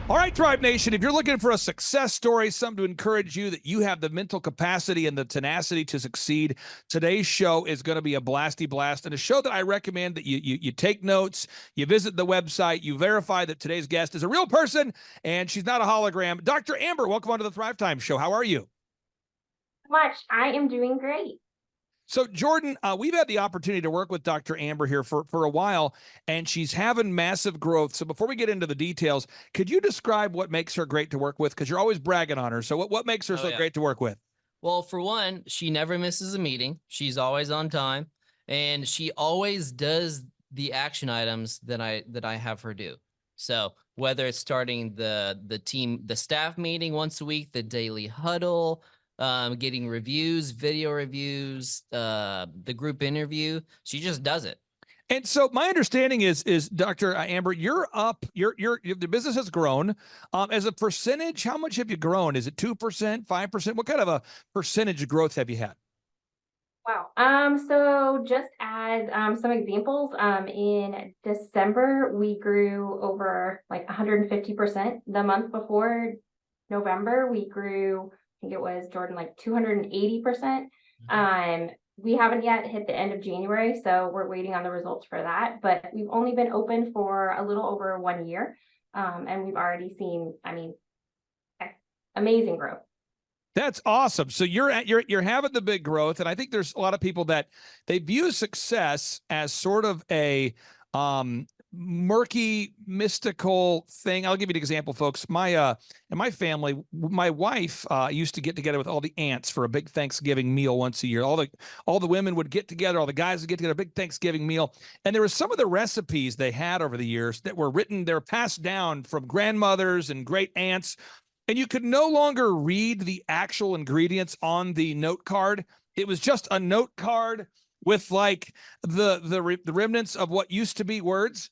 All right, Tribe Nation, if you're looking for a success story, something to encourage you that you have the mental capacity and the tenacity to succeed, today's show is going to be a blasty blast, and a show that I recommend that you take notes, you visit the website, you verify that today's guest is a real person and she's not a hologram. Dr. Amber, welcome onto the Thrivetime Show. How are you? Much. I am doing great. So, Jordan, we've had the opportunity to work with Dr. Amber here for a while, and she's having massive growth. So before we get into the details, could you describe what makes her great to work with? Because you're always bragging on her. So what makes her so great to work with? Well, for one, she never misses a meeting. She's always on time, and she always does the action items that I have her do. So whether it's starting the staff meeting once a week, the daily huddle, getting reviews, video reviews, the group interview, she just does it. And so my understanding is Dr. Amber, you're up, the business has grown. As a percentage, how much have you grown? Is it 2%, 5%? What kind of a percentage growth have you had? Wow. So just as some examples, in December, we grew over like 150%. The month before, November, we grew, I think it was, Jordan, like 280%. We haven't yet hit the end of January, so we're waiting on the results for that. But we've only been open for a little over 1 year, and we've already seen, amazing growth. That's awesome. So you're having the big growth, and I think there's a lot of people that they view success as sort of a murky, mystical thing. I'll give you an example, folks. In my family, my wife used to get together with all the aunts for a big Thanksgiving meal once a year. All the women would get together, all the guys would get together, a big Thanksgiving meal. And there were some of the recipes they had over the years that were written, they're passed down from grandmothers and great aunts. And you could no longer read the actual ingredients on the note card. It was just a note card with like the remnants of what used to be words.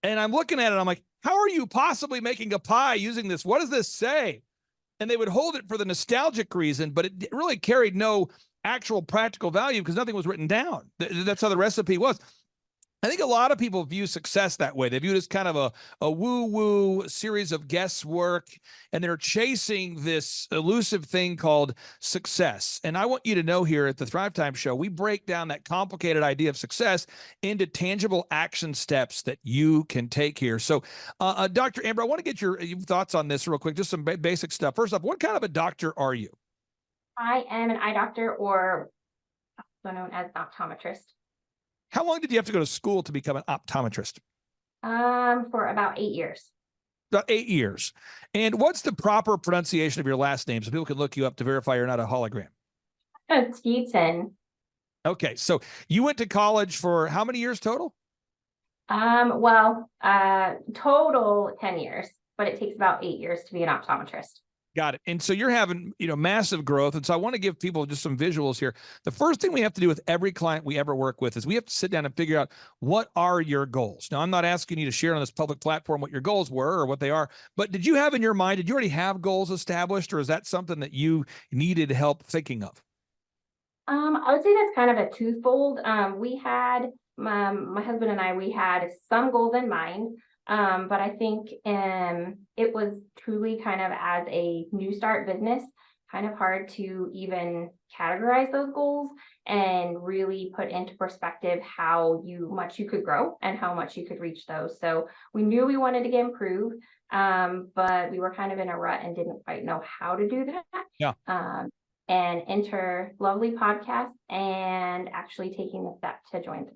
And I'm looking at it, I'm like, how are you possibly making a pie using this? What does this say? And they would hold it for the nostalgic reason, but it really carried no actual practical value because nothing was written down. That's how the recipe was. I think a lot of people view success that way. They view it as kind of a woo-woo series of guesswork, and they're chasing this elusive thing called success. And I want you to know here at the Thrivetime Show, we break down that complicated idea of success into tangible action steps that you can take here. So, Dr. Amber, I want to get your thoughts on this real quick, just some basic stuff. First off, what kind of a doctor are you? I am an eye doctor, or also known as an optometrist. How long did you have to go to school to become an optometrist? For about 8 years. About 8 years. And what's the proper pronunciation of your last name so people can look you up to verify you're not a hologram? Thrivetime. Okay, so you went to college for how many years total? Total 10 years, but it takes about 8 years to be an optometrist. Got it. And so you're having, massive growth. And so I want to give people just some visuals here. The first thing we have to do with every client we ever work with is we have to sit down and figure out, what are your goals? Now, I'm not asking you to share on this public platform what your goals were or what they are, but did you have in your mind, did you already have goals established, or is that something that you needed help thinking of? I would say that's kind of a twofold. We had, my husband and I, we had some goals in mind. But I think it was truly kind of, as a new start business, kind of hard to even categorize those goals and really put into perspective how much you could grow and how much you could reach those. So we knew we wanted to get improved, but we were kind of in a rut and didn't quite know how to do that. Yeah. And enter Lovely Podcast and actually taking the step to join them.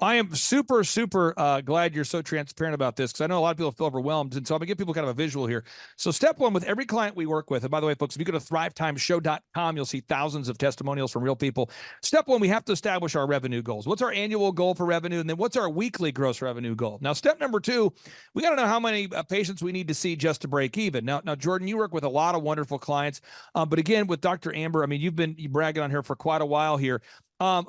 I am super, super glad you're so transparent about this, because I know a lot of people feel overwhelmed. And so I'm going to give people kind of a visual here. So step one, with every client we work with, and by the way, folks, if you go to thrivetimeshow.com, you'll see thousands of testimonials from real people. Step one, we have to establish our revenue goals. What's our annual goal for revenue? And then what's our weekly gross revenue goal? Now, step number two, we got to know how many patients we need to see just to break even. Now, Jordan, you work with a lot of wonderful clients. But again, with Dr. Amber, I mean, you've been bragging on her for quite a while here.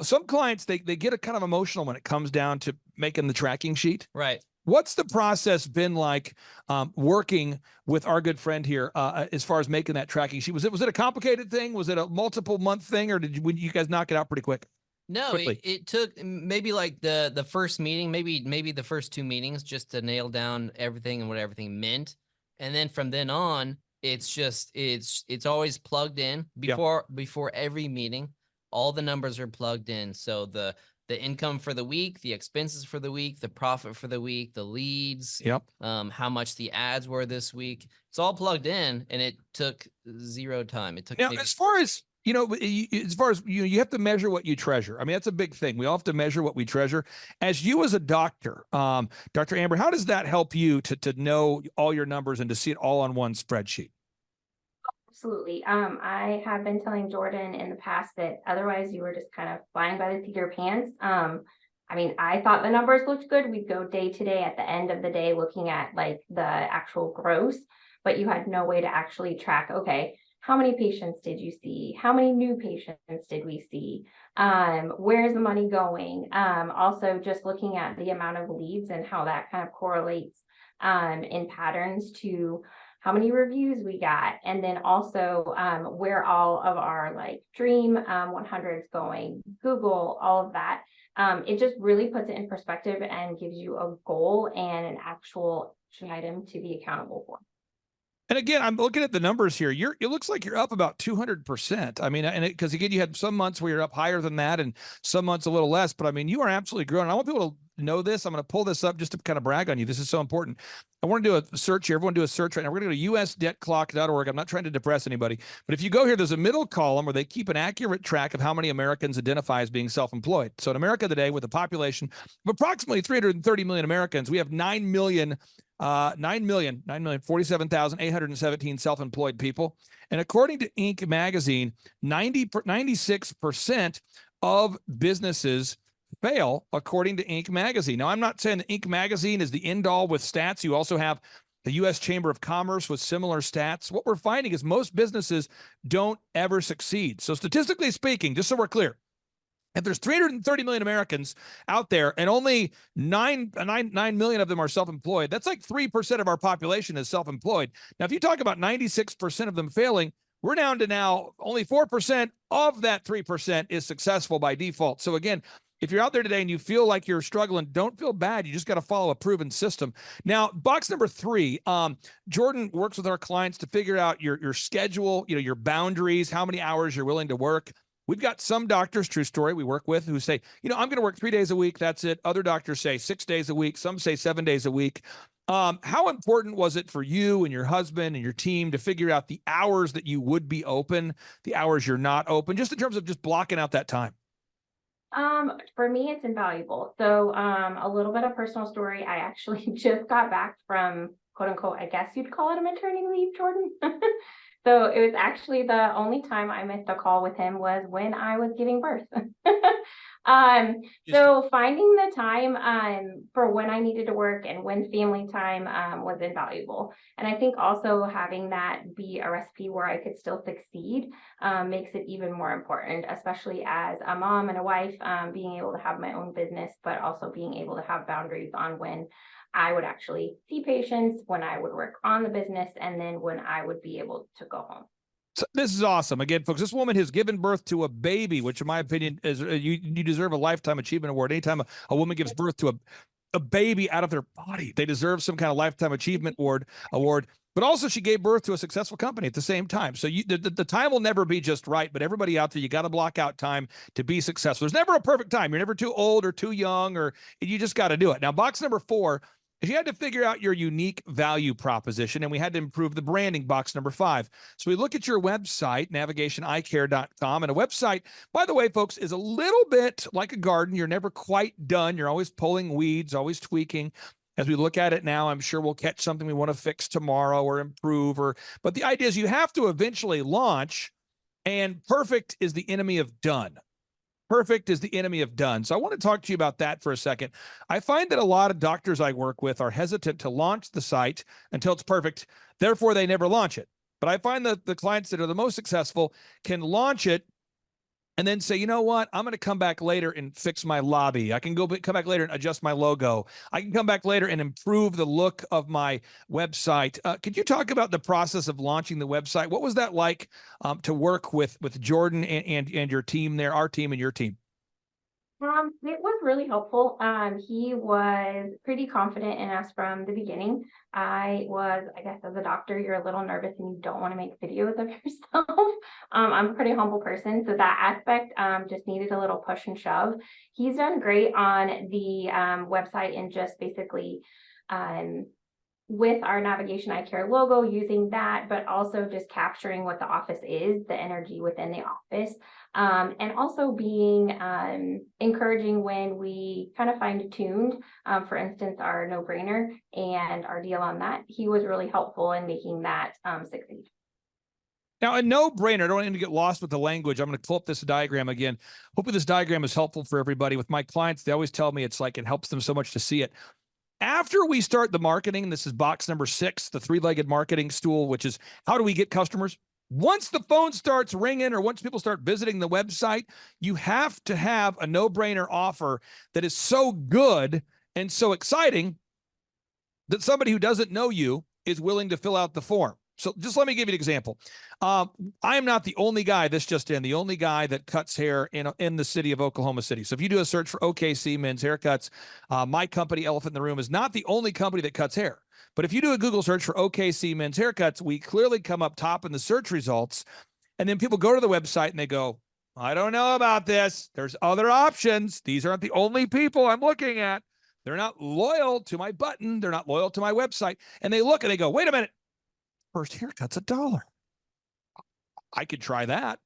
Some clients, they get a kind of emotional when it comes down to making the tracking sheet. Right. What's the process been like working with our good friend here as far as making that tracking sheet? Was it a complicated thing? Was it a multiple month thing, or did you guys knock it out pretty quick? No, it took maybe like the first meeting, maybe the first two meetings, just to nail down everything and what everything meant. And then from then on, it's just it's always plugged in Yeah. before every meeting. All the numbers are plugged in. So the income for the week, the expenses for the week, the profit for the week, the leads, Yep. how much the ads were this week. It's all plugged in, and it took 0 time. It took Now, maybe as far as you know, as far as you have to measure what you treasure. I mean, that's a big thing. We all have to measure what we treasure. As you, as a doctor, Dr. Amber, how does that help you to know all your numbers and to see it all on one spreadsheet? Absolutely. I have been telling Jordan in the past that otherwise you were just kind of flying by the seat of your pants. I mean, I thought the numbers looked good. We'd go day to day at the end of the day looking at like the actual gross, but you had no way to actually track, okay, how many patients did you see? How many new patients did we see? Where's the money going? Also just looking at the amount of leads and how that kind of correlates in patterns to how many reviews we got, and then also where all of our like Dream 100s going, Google, all of that. It just really puts it in perspective and gives you a goal and an actual action item to be accountable for. And again, I'm looking at the numbers here. It looks like you're up about 200%. I mean, and because again, you had some months where you're up higher than that and some months a little less, but I mean, you are absolutely growing. I want people to know this. I'm going to pull this up just to kind of brag on you. This is so important. I want to do a search here. Everyone do a search right now. We're going to go to usdebtclock.org. I'm not trying to depress anybody, but if you go here, there's a middle column where they keep an accurate track of how many Americans identify as being self-employed. So in America today, with a population of approximately 330 million Americans, we have 9,047,817 self-employed people. And according to Inc. magazine, 96% of businesses fail, according to Inc. magazine. Now, I'm not saying that Inc. magazine is the end all with stats. You also have the U.S. Chamber of Commerce with similar stats. What we're finding is most businesses don't ever succeed. So statistically speaking, just so we're clear, if there's 330 million Americans out there and only 9 million of them are self-employed, that's like 3% of our population is self-employed. Now, if you talk about 96% of them failing, we're down to now only 4% of that 3% is successful by default. So again, if you're out there today and you feel like you're struggling, don't feel bad. You just got to follow a proven system. Now, box number 3, Jordan works with our clients to figure out your schedule, your boundaries, how many hours you're willing to work. We've got some doctors, true story, we work with who say, I'm going to work 3 days a week. That's it. Other doctors say 6 days a week. Some say 7 days a week. How important was it for you and your husband and your team to figure out the hours that you would be open, the hours you're not open, just in terms of just blocking out that time? For me, it's invaluable. So, a little bit of personal story. I actually just got back from quote unquote, I guess you'd call it a maternity leave, Jordan. So it was actually the only time I missed a call with him was when I was giving birth. So finding the time for when I needed to work and when family time was invaluable. And I think also having that be a recipe where I could still succeed makes it even more important, especially as a mom and a wife, being able to have my own business, but also being able to have boundaries on when I would actually see patients, when I would work on the business, and then when I would be able to go home. So this is awesome. Again, folks, this woman has given birth to a baby, which in my opinion is you deserve a Lifetime Achievement Award. Anytime a woman gives birth to a baby out of their body, they deserve some kind of Lifetime Achievement award. But also she gave birth to a successful company at the same time. So the time will never be just right, but everybody out there, you got to block out time to be successful. There's never a perfect time. You're never too old or too young, or you just got to do it. Now, box number 4, is you had to figure out your unique value proposition, and we had to improve the branding, box number 5. So we look at your website, navigationeyecare.com, and a website, by the way, folks, is a little bit like a garden. You're never quite done. You're always pulling weeds, always tweaking. As we look at it now, I'm sure we'll catch something we want to fix tomorrow or improve, but the idea is you have to eventually launch, and perfect is the enemy of done. Perfect is the enemy of done. So I want to talk to you about that for a second. I find that a lot of doctors I work with are hesitant to launch the site until it's perfect. Therefore, they never launch it. But I find that the clients that are the most successful can launch it and then say, you know what, I'm going to come back later and fix my lobby. I can come back later and adjust my logo. I can come back later and improve the look of my website. Could you talk about the process of launching the website? What was that like to work with Jordan and your team there, our team and your team? It was really helpful. He was pretty confident in us from the beginning. I guess as a doctor, you're a little nervous and you don't want to make videos of yourself. I'm a pretty humble person, so that aspect just needed a little push and shove. He's done great on the website and just basically um, with our Navigation Eye Care logo, using that, but also just capturing what the office is, the energy within the office, and also being encouraging when we kind of fine-tuned, for instance, our no-brainer and our deal on that. He was really helpful in making that succeed. Now, a no-brainer, I don't want to get lost with the language. I'm going to pull up this diagram again. Hopefully this diagram is helpful for everybody. With my clients, they always tell me it's like it helps them so much to see it. After we start the marketing, this is box number 6, the 3-legged marketing stool, which is how do we get customers? Once the phone starts ringing or once people start visiting the website, you have to have a no-brainer offer that is so good and so exciting that somebody who doesn't know you is willing to fill out the form. So just let me give you an example. I am not the only guy, the only guy that cuts hair in the city of Oklahoma City. So if you do a search for OKC Men's Haircuts, my company, Elephant in the Room, is not the only company that cuts hair. But if you do a Google search for OKC Men's Haircuts, we clearly come up top in the search results. And then people go to the website and they go, I don't know about this. There's other options. These aren't the only people I'm looking at. They're not loyal to my button. They're not loyal to my website. And they look and they go, wait a minute. First haircut's $1. I could try that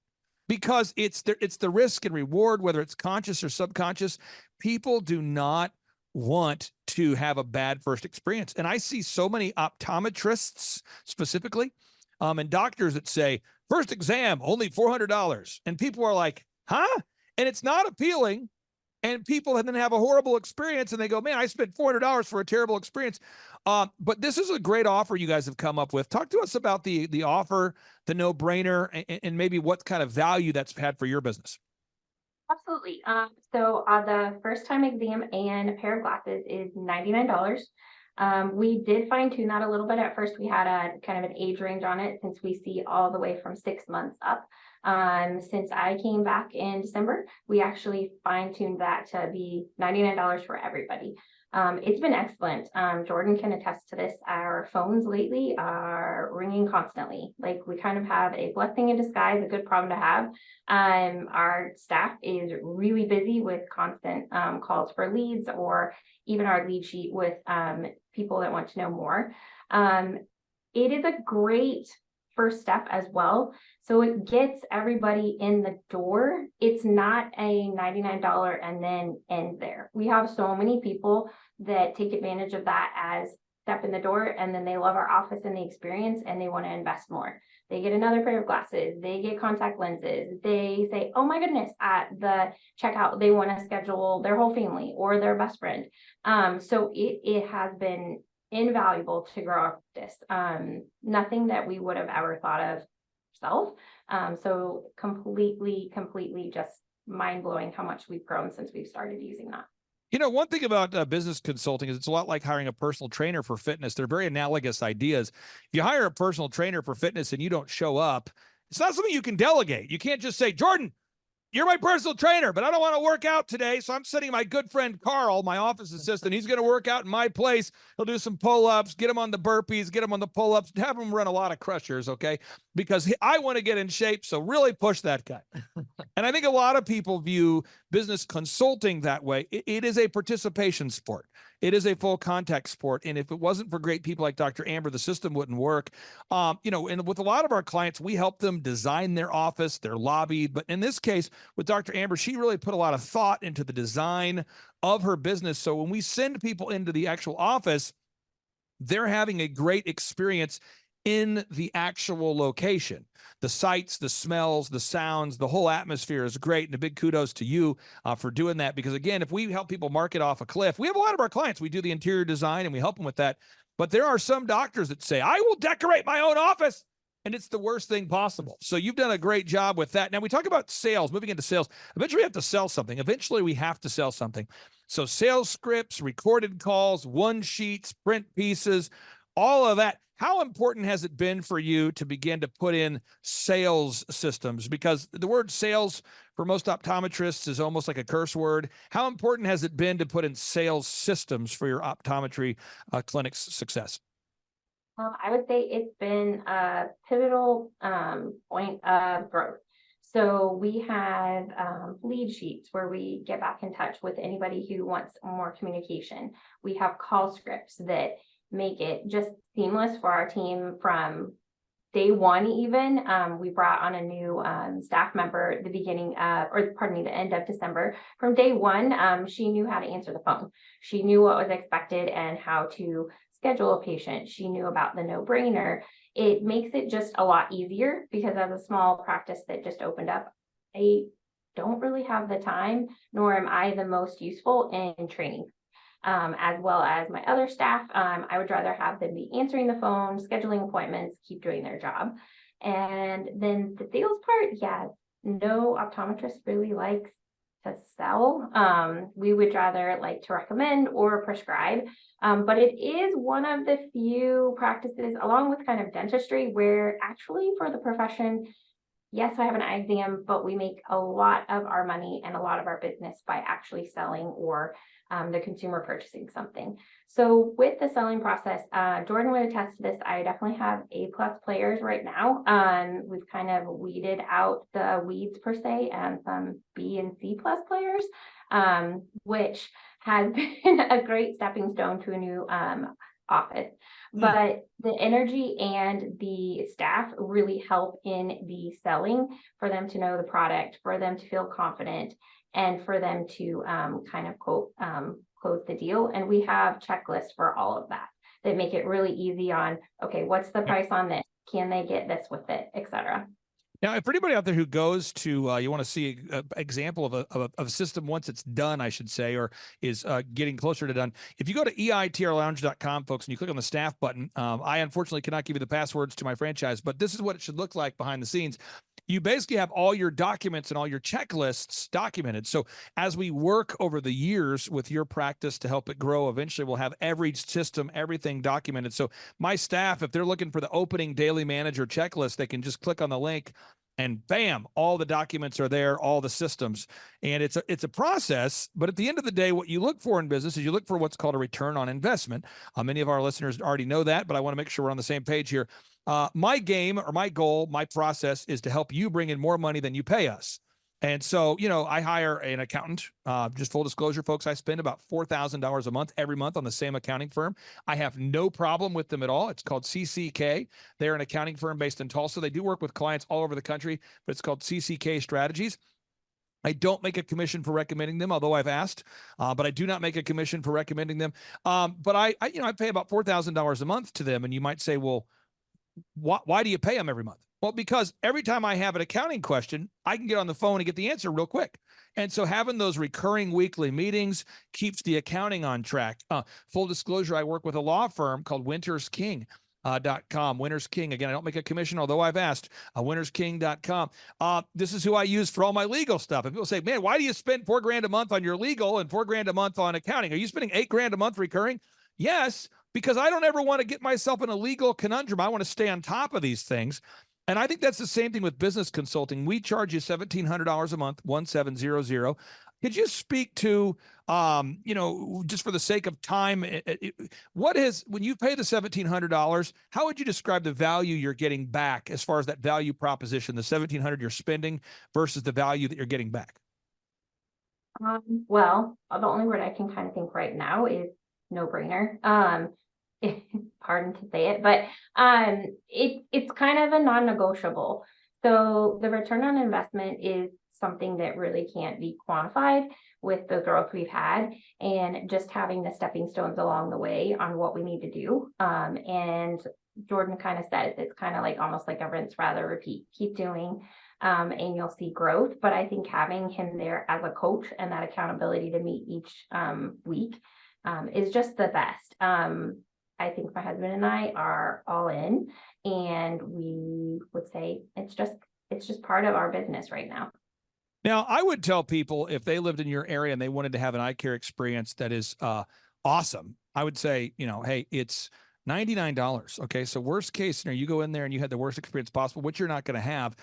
because it's the risk and reward, whether it's conscious or subconscious. People do not want to have a bad first experience. And I see so many optometrists specifically and doctors that say, first exam, only $400. And people are like, huh? And it's not appealing. And people then have a horrible experience and they go, man, I spent $400 for a terrible experience. But this is a great offer you guys have come up with. Talk to us about the offer, the no-brainer, and maybe what kind of value that's had for your business. Absolutely. So the first time exam and a pair of glasses is $99. We did fine tune that a little bit. At first, we had a kind of an age range on it since we see all the way from 6 months up. Since I came back in December, we actually fine tuned that to be $99 for everybody. It's been excellent. Jordan can attest to this. Our phones lately are ringing constantly. Like we kind of have a blessing in disguise, a good problem to have. Our staff is really busy with constant calls for leads, or even our lead sheet with people that want to know more. It is a great first step as well. So it gets everybody in the door. It's not a $99 and then end there. We have so many people that take advantage of that as step in the door, and then they love our office and the experience and they want to invest more. They get another pair of glasses, they get contact lenses, they say, oh my goodness, at the checkout, they want to schedule their whole family or their best friend. So it has been invaluable to grow up this. Nothing that we would have ever thought of ourselves. So completely just mind-blowing how much we've grown since we've started using that. You know, one thing about business consulting is it's a lot like hiring a personal trainer for fitness. They're very analogous ideas. If you hire a personal trainer for fitness and you don't show up, it's not something you can delegate. You can't just say, Jordan, you're my personal trainer, but I don't want to work out today. So I'm sending my good friend Carl, my office assistant. He's going to work out in my place. He'll do some pull-ups, get him on the burpees, get him on the pull-ups, have him run a lot of crushers, okay? Because I want to get in shape, so really push that guy. And I think a lot of people view business consulting that way. It is a participation sport. It is a full contact sport. And if it wasn't for great people like Dr. Amber, the system wouldn't work. You know, and with a lot of our clients, we help them design their office, their lobby. But in this case, with Dr. Amber, she really put a lot of thought into the design of her business. So when we send people into the actual office, they're having a great experience in the actual location. The sights, the smells, the sounds, the whole atmosphere is great. And a big kudos to you for doing that. Because again, if we help people market off a cliff, we have a lot of our clients, we do the interior design and we help them with that. But there are some doctors that say, I will decorate my own office. And it's the worst thing possible. So you've done a great job with that. Now we talk about sales, moving into sales. Eventually we have to sell something. Eventually we have to sell something. So sales scripts, recorded calls, one sheets, print pieces, all of that. How important has it been for you to begin to put in sales systems? Because the word sales for most optometrists is almost like a curse word. How important has it been to put in sales systems for your optometry clinic's success? I would say it's been a pivotal point of growth. So we have lead sheets where we get back in touch with anybody who wants more communication. We have call scripts that make it just seamless for our team from day one. Even we brought on a new staff member at the beginning of, or pardon me, the end of December. From day one, she knew how to answer the phone. She knew what was expected and how to schedule a patient. She knew about the no-brainer. It makes it just a lot easier because as a small practice that just opened up, I don't really have the time, nor am I the most useful in training. As well as my other staff, I would rather have them be answering the phone, scheduling appointments, keep doing their job. And then the sales part, yeah, no optometrist really likes to sell. We would rather like to recommend or prescribe. But it is one of the few practices, along with kind of dentistry, where actually for the profession, yes, I have an eye exam, but we make a lot of our money and a lot of our business by actually selling or the consumer purchasing something. So with the selling process, Jordan would attest to this. I definitely have A+ players right now. We've kind of weeded out the weeds per se and some B and C+ players, which has been a great stepping stone to a new office. But the energy and the staff really help in the selling for them to know the product, for them to feel confident, and for them to kind of quote close the deal. And we have checklists for all of that that make it really easy on, okay, what's the price on this? Can they get this with it, etc. Now, for anybody out there who goes to, you want to see an example of a system once it's done, I should say, or is getting closer to done. If you go to eitrlounge.com, folks, and you click on the staff button, I unfortunately cannot give you the passwords to my franchise, but this is what it should look like behind the scenes. You basically have all your documents and all your checklists documented. So as we work over the years with your practice to help it grow, eventually we'll have every system, everything documented. So my staff, if they're looking for the opening daily manager checklist, they can just click on the link and bam, all the documents are there, all the systems. And it's a process, but at the end of the day, what you look for in business is you look for what's called a return on investment. Many of our listeners already know that, but I want to make sure we're on the same page here. My game or my goal, my process is to help you bring in more money than you pay us. And so, I hire an accountant. Just full disclosure, folks, I spend about $4,000 a month every month on the same accounting firm. I have no problem with them at all. It's called CCK. They're an accounting firm based in Tulsa. They do work with clients all over the country, but it's called CCK Strategies. I don't make a commission for recommending them, although I've asked, but I do not make a commission for recommending them. But I pay about $4,000 a month to them. And you might say, well, why do you pay them every month? Well, because every time I have an accounting question, I can get on the phone and get the answer real quick. And so having those recurring weekly meetings keeps the accounting on track. Full disclosure, I work with a law firm called wintersking.com. Winters King. Again, I don't make a commission, although I've asked. Wintersking.com. This is who I use for all my legal stuff. And people say, man, why do you spend $4,000 a month on your legal and $4,000 a month on accounting? Are you spending $8,000 a month recurring? Yes, because I don't ever want to get myself in a legal conundrum. I want to stay on top of these things. And I think that's the same thing with business consulting. We charge you $1,700 a month, 1700. Could you speak to, just for the sake of time, when you pay the $1,700, how would you describe the value you're getting back as far as that value proposition, the $1,700 you're spending versus the value that you're getting back? Well, the only word I can kind of think right now is no-brainer. Pardon to say it, but it's kind of a non-negotiable. So the return on investment is something that really can't be quantified with the growth we've had, and just having the stepping stones along the way on what we need to do. And Jordan kind of says it's kind of like almost like a rinse, rather repeat. Keep doing, and you'll see growth. But I think having him there as a coach and that accountability to meet each week is just the best. I think my husband and I are all in, and we would say it's just part of our business right now. Now, I would tell people if they lived in your area and they wanted to have an eye care experience that is awesome, I would say, hey, it's $99. Okay. So worst case scenario, you go in there and you had the worst experience possible, which you're not going to have.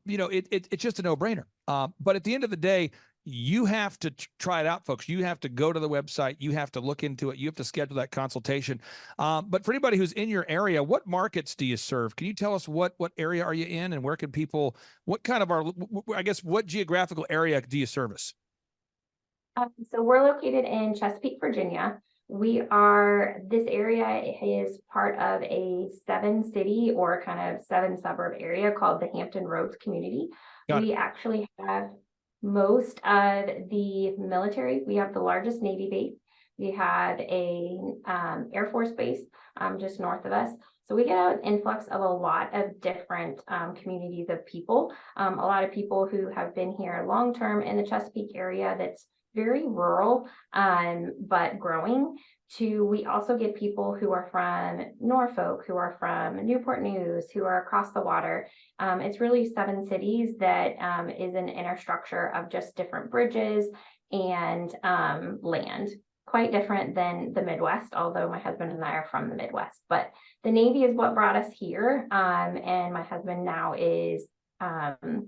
It's just a no brainer. But at the end of the day, you have to try it out, folks. You have to go to the website. You have to look into it. You have to schedule that consultation. But for anybody who's in your area, what markets do you serve? Can you tell us what area are you in, and where can people, what kind of what geographical area do you service? So we're located in Chesapeake, Virginia. This area is part of a 7-city or kind of 7-suburb area called the Hampton Roads community. We actually have most of the military. We have the largest Navy base. We have a Air Force base just north of us. So we get an influx of a lot of different communities of people. A lot of people who have been here long-term in the Chesapeake area that's very rural, but growing. We also get people who are from Norfolk, who are from Newport News, who are across the water. It's really 7 cities that is an infrastructure of just different bridges and land. Quite different than the Midwest, although my husband and I are from the Midwest. But the Navy is what brought us here, and my husband now is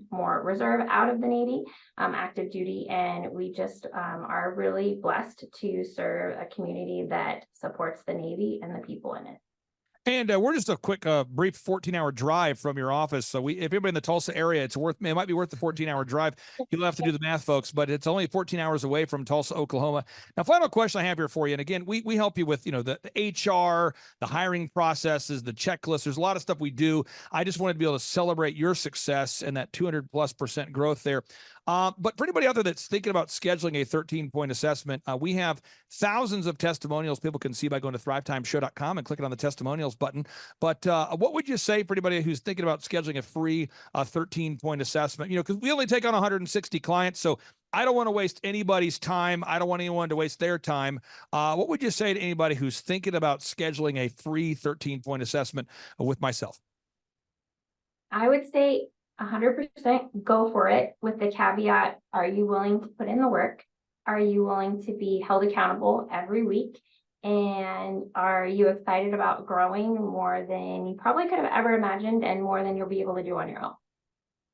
more reserve out of the Navy, active duty, and we just are really blessed to serve a community that supports the Navy and the people in it. And we're just a quick, brief 14-hour drive from your office. So if anybody in the Tulsa area, it might be worth the 14-hour drive. You'll have to do the math, folks, but it's only 14 hours away from Tulsa, Oklahoma. Now, final question I have here for you. And again, we help you with, the HR, the hiring processes, the checklist. There's a lot of stuff we do. I just wanted to be able to celebrate your success and that 200+% growth there. But for anybody out there that's thinking about scheduling a 13-point assessment, we have thousands of testimonials people can see by going to thrivetimeshow.com and clicking on the testimonials button. But what would you say for anybody who's thinking about scheduling a free 13-point assessment? Because we only take on 160 clients, so I don't want to waste anybody's time. I don't want anyone to waste their time. What would you say to anybody who's thinking about scheduling a free 13-point assessment with myself? I would say 100% go for it, with the caveat: are you willing to put in the work? Are you willing to be held accountable every week? And are you excited about growing more than you probably could have ever imagined, and more than you'll be able to do on your own?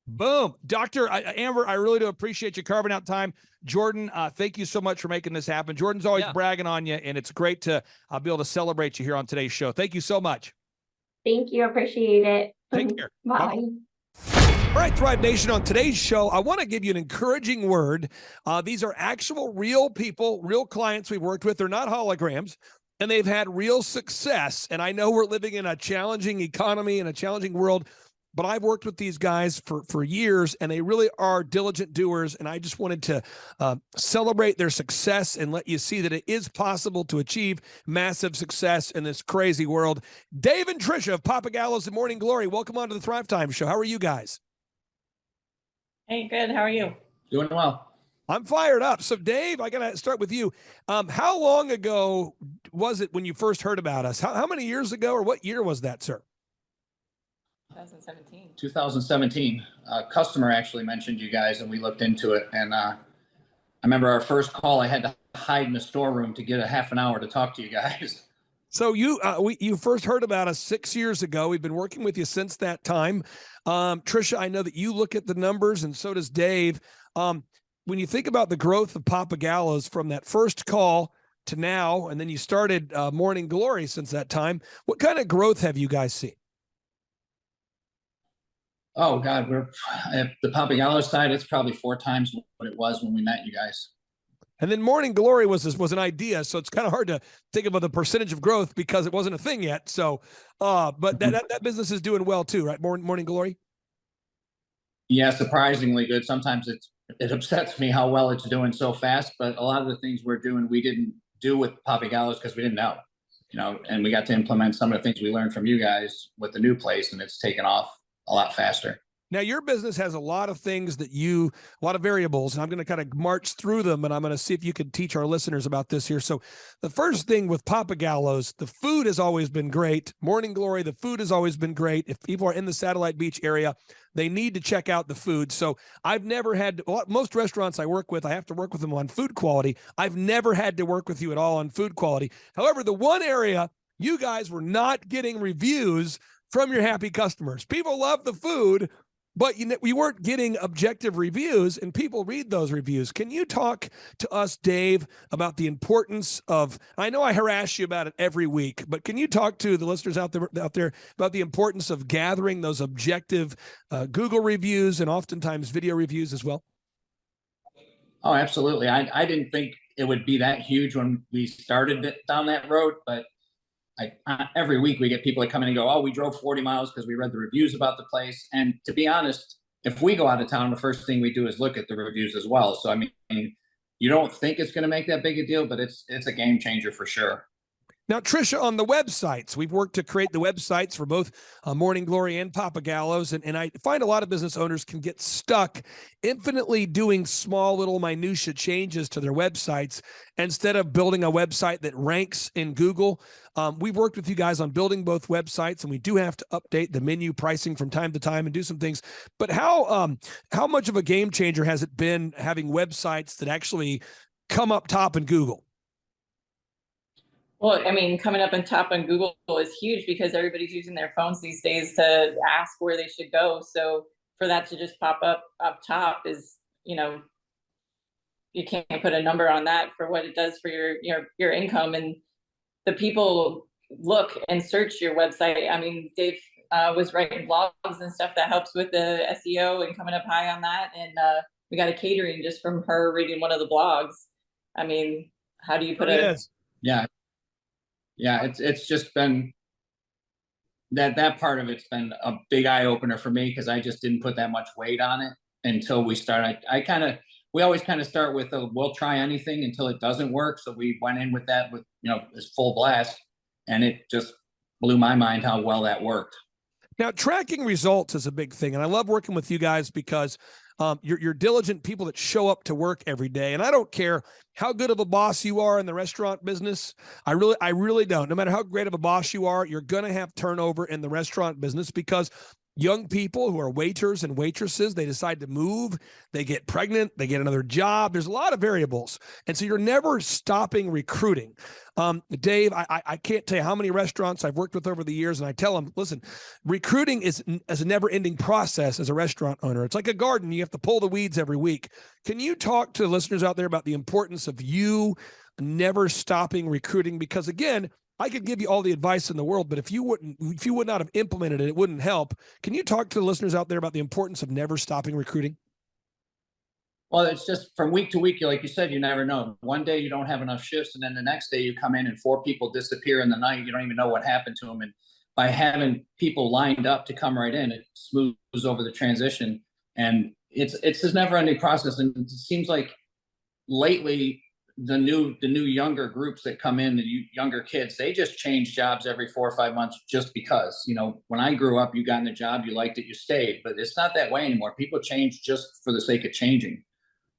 Boom. Dr. Amber, I really do appreciate you carving out time. Jordan, thank you so much for making this happen. Jordan's always bragging on you, and it's great to be able to celebrate you here on today's show. Thank you so much. Thank you. Appreciate it. Take care. Bye. Bye-bye. All right, Thrive Nation, on today's show, I want to give you an encouraging word. These are actual real people, real clients we've worked with. They're not holograms, and they've had real success. And I know we're living in a challenging economy and a challenging world, but I've worked with these guys for years, and they really are diligent doers. And I just wanted to celebrate their success and let you see that it is possible to achieve massive success in this crazy world. Dave and Trisha of Papa Gallows and Morning Glory, welcome on to the Thrive Time Show. How are you guys? Hey, good. How are you? Doing well. I'm fired up. So, Dave, I got to start with you. How long ago was it when you first heard about us? How many years ago, or what year was that, sir? 2017. 2017. A customer actually mentioned you guys, and we looked into it. And I remember our first call, I had to hide in the storeroom to get a half an hour to talk to you guys. So you first heard about us 6 years ago. We've been working with you since that time. Trisha, I know that you look at the numbers, and so does Dave. When you think about the growth of Papa Gallows from that first call to now, and then you started Morning Glory since that time, what kind of growth have you guys seen? Oh God, we're at the Papa Gallows side. It's probably 4 times what it was when we met you guys. And then Morning Glory was an idea, so it's kind of hard to think about the percentage of growth because it wasn't a thing yet. So, but that business is doing well too, right? Morning Glory. Yeah, surprisingly good. Sometimes it upsets me how well it's doing so fast, but a lot of the things we're doing, we didn't do with Papa Gallows because we didn't know, and we got to implement some of the things we learned from you guys with the new place, and it's taken off a lot faster. Now, your business has a lot of things a lot of variables, and I'm going to kind of march through them, and I'm going to see if you can teach our listeners about this here. So the first thing with Papa Gallows, the food has always been great. Morning Glory, the food has always been great. If people are in the Satellite Beach area, they need to check out the food. So I've never had, most restaurants I work with, I have to work with them on food quality. I've never had to work with you at all on food quality. However, the one area you guys were not getting reviews from your happy customers. People love the food, but we weren't getting objective reviews, and people read those reviews. Can you talk to us, Dave, about the importance of, I know I harass you about it every week, but can you talk to the listeners out there about the importance of gathering those objective Google reviews and oftentimes video reviews as well? Oh, absolutely. I didn't think it would be that huge when we started down that road, but every week we get people that come in and go, oh, we drove 40 miles because we read the reviews about the place. And to be honest, if we go out of town, the first thing we do is look at the reviews as well. So, I mean, you don't think it's going to make that big a deal, but it's a game changer for sure. Now, Tricia, on the websites, we've worked to create the websites for both Morning Glory and Papa Gallows. And I find a lot of business owners can get stuck infinitely doing small little minutia changes to their websites instead of building a website that ranks in Google. We've worked with you guys on building both websites, and we do have to update the menu pricing from time to time and do some things. But how much of a game changer has it been having websites that actually come up top in Google? Well, I mean, coming up on top on Google is huge because everybody's using their phones these days to ask where they should go. So for that to just pop up top is, you know, you can't put a number on that for what it does for your income. And the people look and search your website. I mean, Dave was writing blogs and stuff that helps with the SEO and coming up high on that. And we got a catering just from her reading one of the blogs. I mean, how do you put it? Yeah, it's just been that part of it's been a big eye opener for me because I just didn't put that much weight on it until we started. We always kind of start with we'll try anything until it doesn't work. So we went in with that with this full blast, and it just blew my mind how well that worked. Now, tracking results is a big thing, and I love working with you guys because you're diligent people that show up to work every day. And I don't care how good of a boss you are in the restaurant business. I really don't. No matter how great of a boss you are, you're going to have turnover in the restaurant business because young people who are waiters and waitresses, they decide to move, they get pregnant, they get another job. There's a lot of variables. And so you're never stopping recruiting. Dave, I can't tell you how many restaurants I've worked with over the years, and I tell them, listen, recruiting is a never-ending process as a restaurant owner. It's like a garden. You have to pull the weeds every week. Can you talk to listeners out there about the importance of you never stopping recruiting? Because again, I could give you all the advice in the world, but if you would not have implemented it, it wouldn't help. Can you talk to the listeners out there about the importance of never stopping recruiting? Well, it's just from week to week, like you said, you never know. One day you don't have enough shifts, and then the next day you come in and 4 people disappear in the night. You don't even know what happened to them. And by having people lined up to come right in, it smooths over the transition. And it's this never-ending process. And it seems like lately the new younger groups that come in, the younger kids, they just change jobs every 4 or 5 months just because. When I grew up, you got in a job, you liked it, you stayed. But it's not that way anymore. People change just for the sake of changing.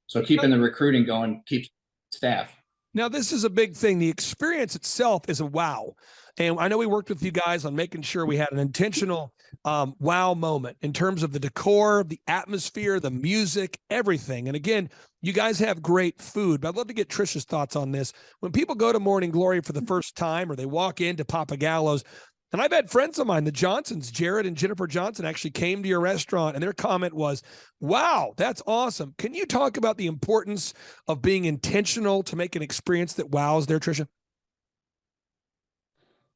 So keeping the recruiting going keeps staff. Now, this is a big thing. The experience itself is a wow. And I know we worked with you guys on making sure we had an intentional wow moment in terms of the decor, the atmosphere, the music, everything. And again, you guys have great food, but I'd love to get Tricia's thoughts on this. When people go to Morning Glory for the first time or they walk into Papa Gallows, and I've had friends of mine, the Johnsons, Jared and Jennifer Johnson, actually came to your restaurant, and their comment was, wow, that's awesome. Can you talk about the importance of being intentional to make an experience that wows there, Tricia?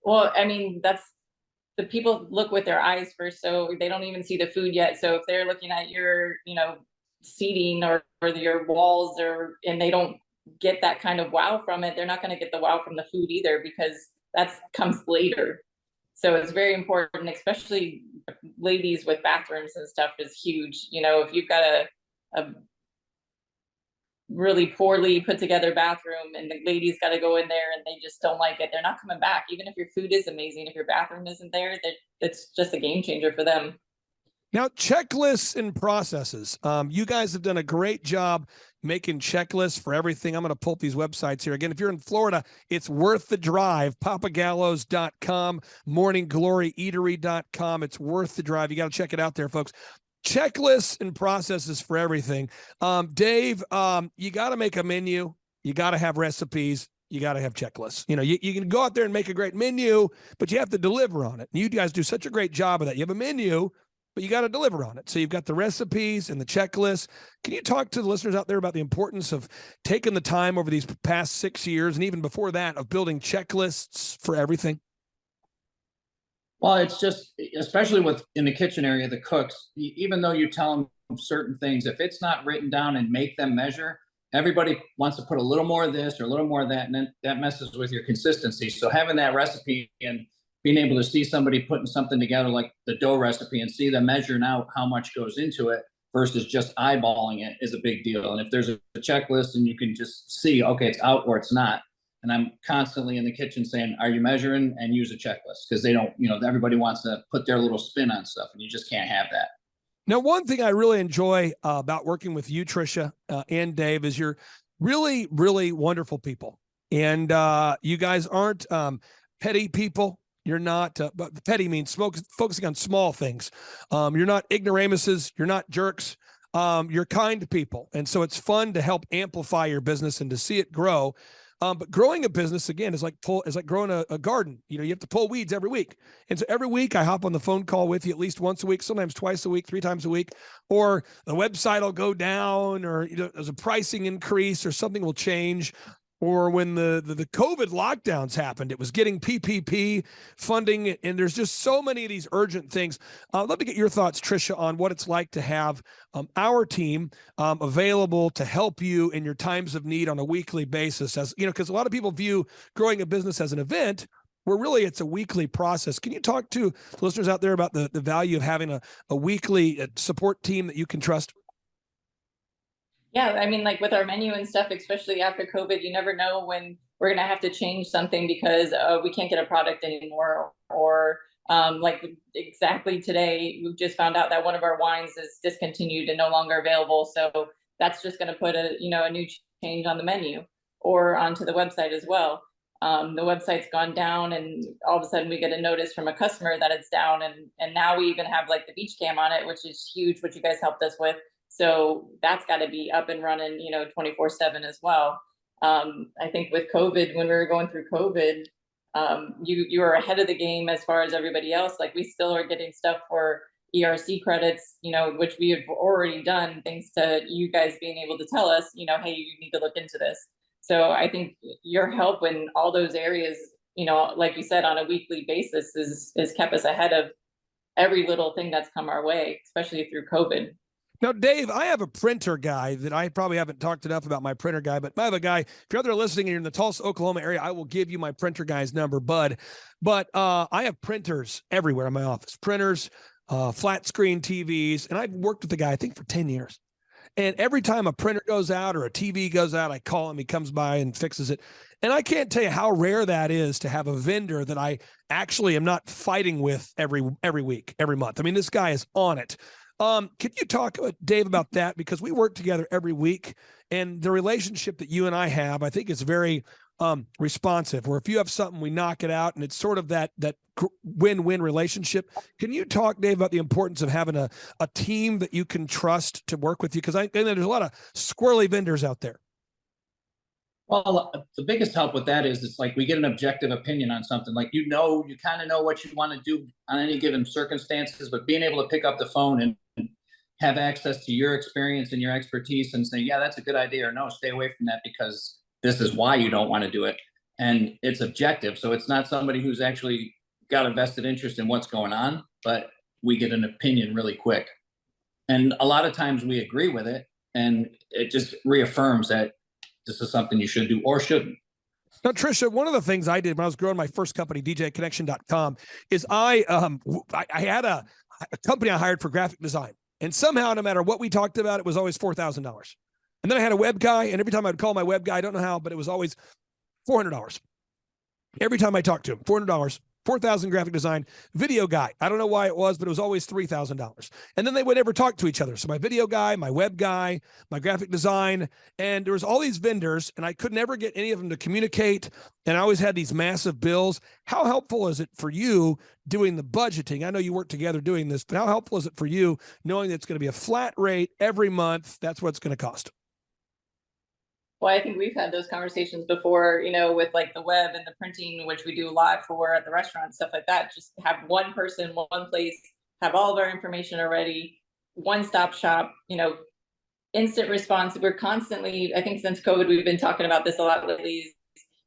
Well, I mean, that's the people look with their eyes first, so they don't even see the food yet. So if they're looking at your, seating or your walls and they don't get that kind of wow from it, they're not going to get the wow from the food either, because that comes later. So it's very important, especially ladies with bathrooms and stuff is huge. If you've got a really poorly put together bathroom and the ladies got to go in there and they just don't like it, they're not coming back. Even if your food is amazing, if your bathroom isn't there, it's just a game changer for them. Now, checklists and processes. You guys have done a great job making checklists for everything. I'm going to pull up these websites here. Again, if you're in Florida, it's worth the drive. papagallows.com, morningglory.eatery.com. It's worth the drive. You got to check it out there, folks. Checklists and processes for everything. Dave, you got to make a menu. You got to have recipes. you got to have checklists. You know, you can go out there and make a great menu, but you have to deliver on it. And you guys do such a great job of that. You have a menu, but you got to deliver on it. So you've got the recipes and the checklists. Can you talk to the listeners out there about the importance of taking the time over these past 6 years and even before that of building checklists for everything? Well, it's just, especially with in the kitchen area, the cooks, even though you tell them certain things, if it's not written down and make them measure, everybody wants to put a little more of this or a little more of that, and then that messes with your consistency. So having that recipe and being able to see somebody putting something together like the dough recipe and see them measuring out how much goes into it versus just eyeballing it is a big deal. And if there's a checklist and you can just see, okay, it's out or it's not. And I'm constantly in the kitchen saying, are you measuring? And use a checklist, because they don't, you know, everybody wants to put their little spin on stuff and you just can't have that. Now, one thing I really enjoy about working with you, Tricia, and Dave, is you're really, really wonderful people. And you guys aren't petty people. You're not, but petty means focusing on small things. You're not ignoramuses. You're not jerks. You're kind people. And so it's fun to help amplify your business and to see it grow. But growing a business, again, is like growing a garden. You know, you have to pull weeds every week. And so every week I hop on the phone call with you at least once a week, sometimes twice a week, 3 times a week, or the website will go down, or, you know, there's a pricing increase or something will change. Or when the COVID lockdowns happened, it was getting PPP funding, and there's just so many of these urgent things. I'd love to get your thoughts, Tricia, on what it's like to have our team available to help you in your times of need on a weekly basis. As you know, because a lot of people view growing a business as an event, where really it's a weekly process. Can you talk to listeners out there about the value of having a weekly support team that you can trust? Yeah, I mean, like with our menu and stuff, especially after COVID, you never know when we're gonna have to change something because we can't get a product anymore. Or like exactly today, we just found out that one of our wines is discontinued and no longer available. So that's just gonna put a new change on the menu or onto the website as well. The website's gone down, and all of a sudden we get a notice from a customer that it's down, and now we even have like the beach cam on it, which is huge, which you guys helped us with. So that's got to be up and running, 24/7 as well. I think with COVID, when we were going through COVID, you were ahead of the game as far as everybody else. Like we still are getting stuff for ERC credits, which we have already done thanks to you guys being able to tell us, hey, you need to look into this. So I think your help in all those areas, like you said, on a weekly basis is kept us ahead of every little thing that's come our way, especially through COVID. Now, Dave, I have a printer guy that I probably haven't talked enough about my printer guy, but I have a guy, if you're out there listening and you're in the Tulsa, Oklahoma area, I will give you my printer guy's number, bud. But I have printers everywhere in my office, printers, flat screen TVs, and I've worked with the guy, I think, for 10 years. And every time a printer goes out or a TV goes out, I call him, he comes by and fixes it. And I can't tell you how rare that is to have a vendor that I actually am not fighting with every week, every month. I mean, this guy is on it. Can you talk, Dave, about that? Because we work together every week, and the relationship that you and I have, I think, is very responsive. Where if you have something, we knock it out, and it's sort of that win-win relationship. Can you talk, Dave, about the importance of having a team that you can trust to work with you? Because I know there's a lot of squirrely vendors out there. Well, the biggest help with that is it's like we get an objective opinion on something. Like, you kind of know what you want to do on any given circumstances, but being able to pick up the phone and have access to your experience and your expertise and say, yeah, that's a good idea, or no, stay away from that because this is why you don't want to do it. And it's objective. So it's not somebody who's actually got a vested interest in what's going on, but we get an opinion really quick. And a lot of times we agree with it, and it just reaffirms that this is something you should do or shouldn't. Now, Tricia, one of the things I did when I was growing my first company, DJconnection.com, is I had a company I hired for graphic design. And somehow, no matter what we talked about, it was always $4,000. And then I had a web guy, and every time I'd call my web guy, I don't know how, but it was always $400. Every time I talked to him, $400. 4,000 graphic design. Video guy, I don't know why it was, but it was always $3,000. And then they would never talk to each other. So my video guy, my web guy, my graphic design, and there was all these vendors, and I could never get any of them to communicate. And I always had these massive bills. How helpful is it for you doing the budgeting? I know you work together doing this, but how helpful is it for you knowing that it's going to be a flat rate every month? That's what it's going to cost. Well, I think we've had those conversations before, with like the web and the printing, which we do live for at the restaurant, stuff like that. Just have one person, one place, have all of our information already, one-stop shop, instant response. We're constantly, I think since COVID, we've been talking about this a lot lately.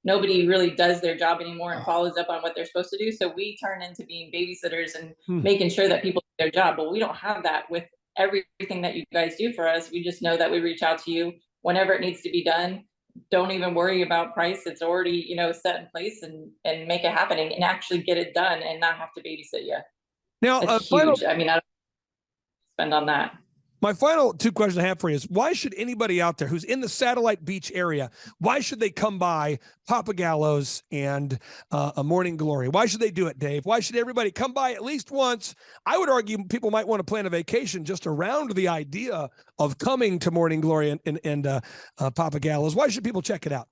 Nobody really does their job anymore and follows up on what they're supposed to do. So we turn into being babysitters and making sure that people do their job. But we don't have that with everything that you guys do for us. We just know that we reach out to you whenever it needs to be done. Don't even worry about price. It's already, set in place, and make it happen and actually get it done and not have to babysit you. Now, It's huge. I don't spend on that. my final two questions I have for you is, why should anybody out there who's in the Satellite Beach area, why should they come by Papa Gallo's and a Morning Glory? Why should they do it, Dave? Why should everybody come by at least once? I would argue people might want to plan a vacation just around the idea of coming to Morning Glory and Papa Gallo's. Why should people check it out?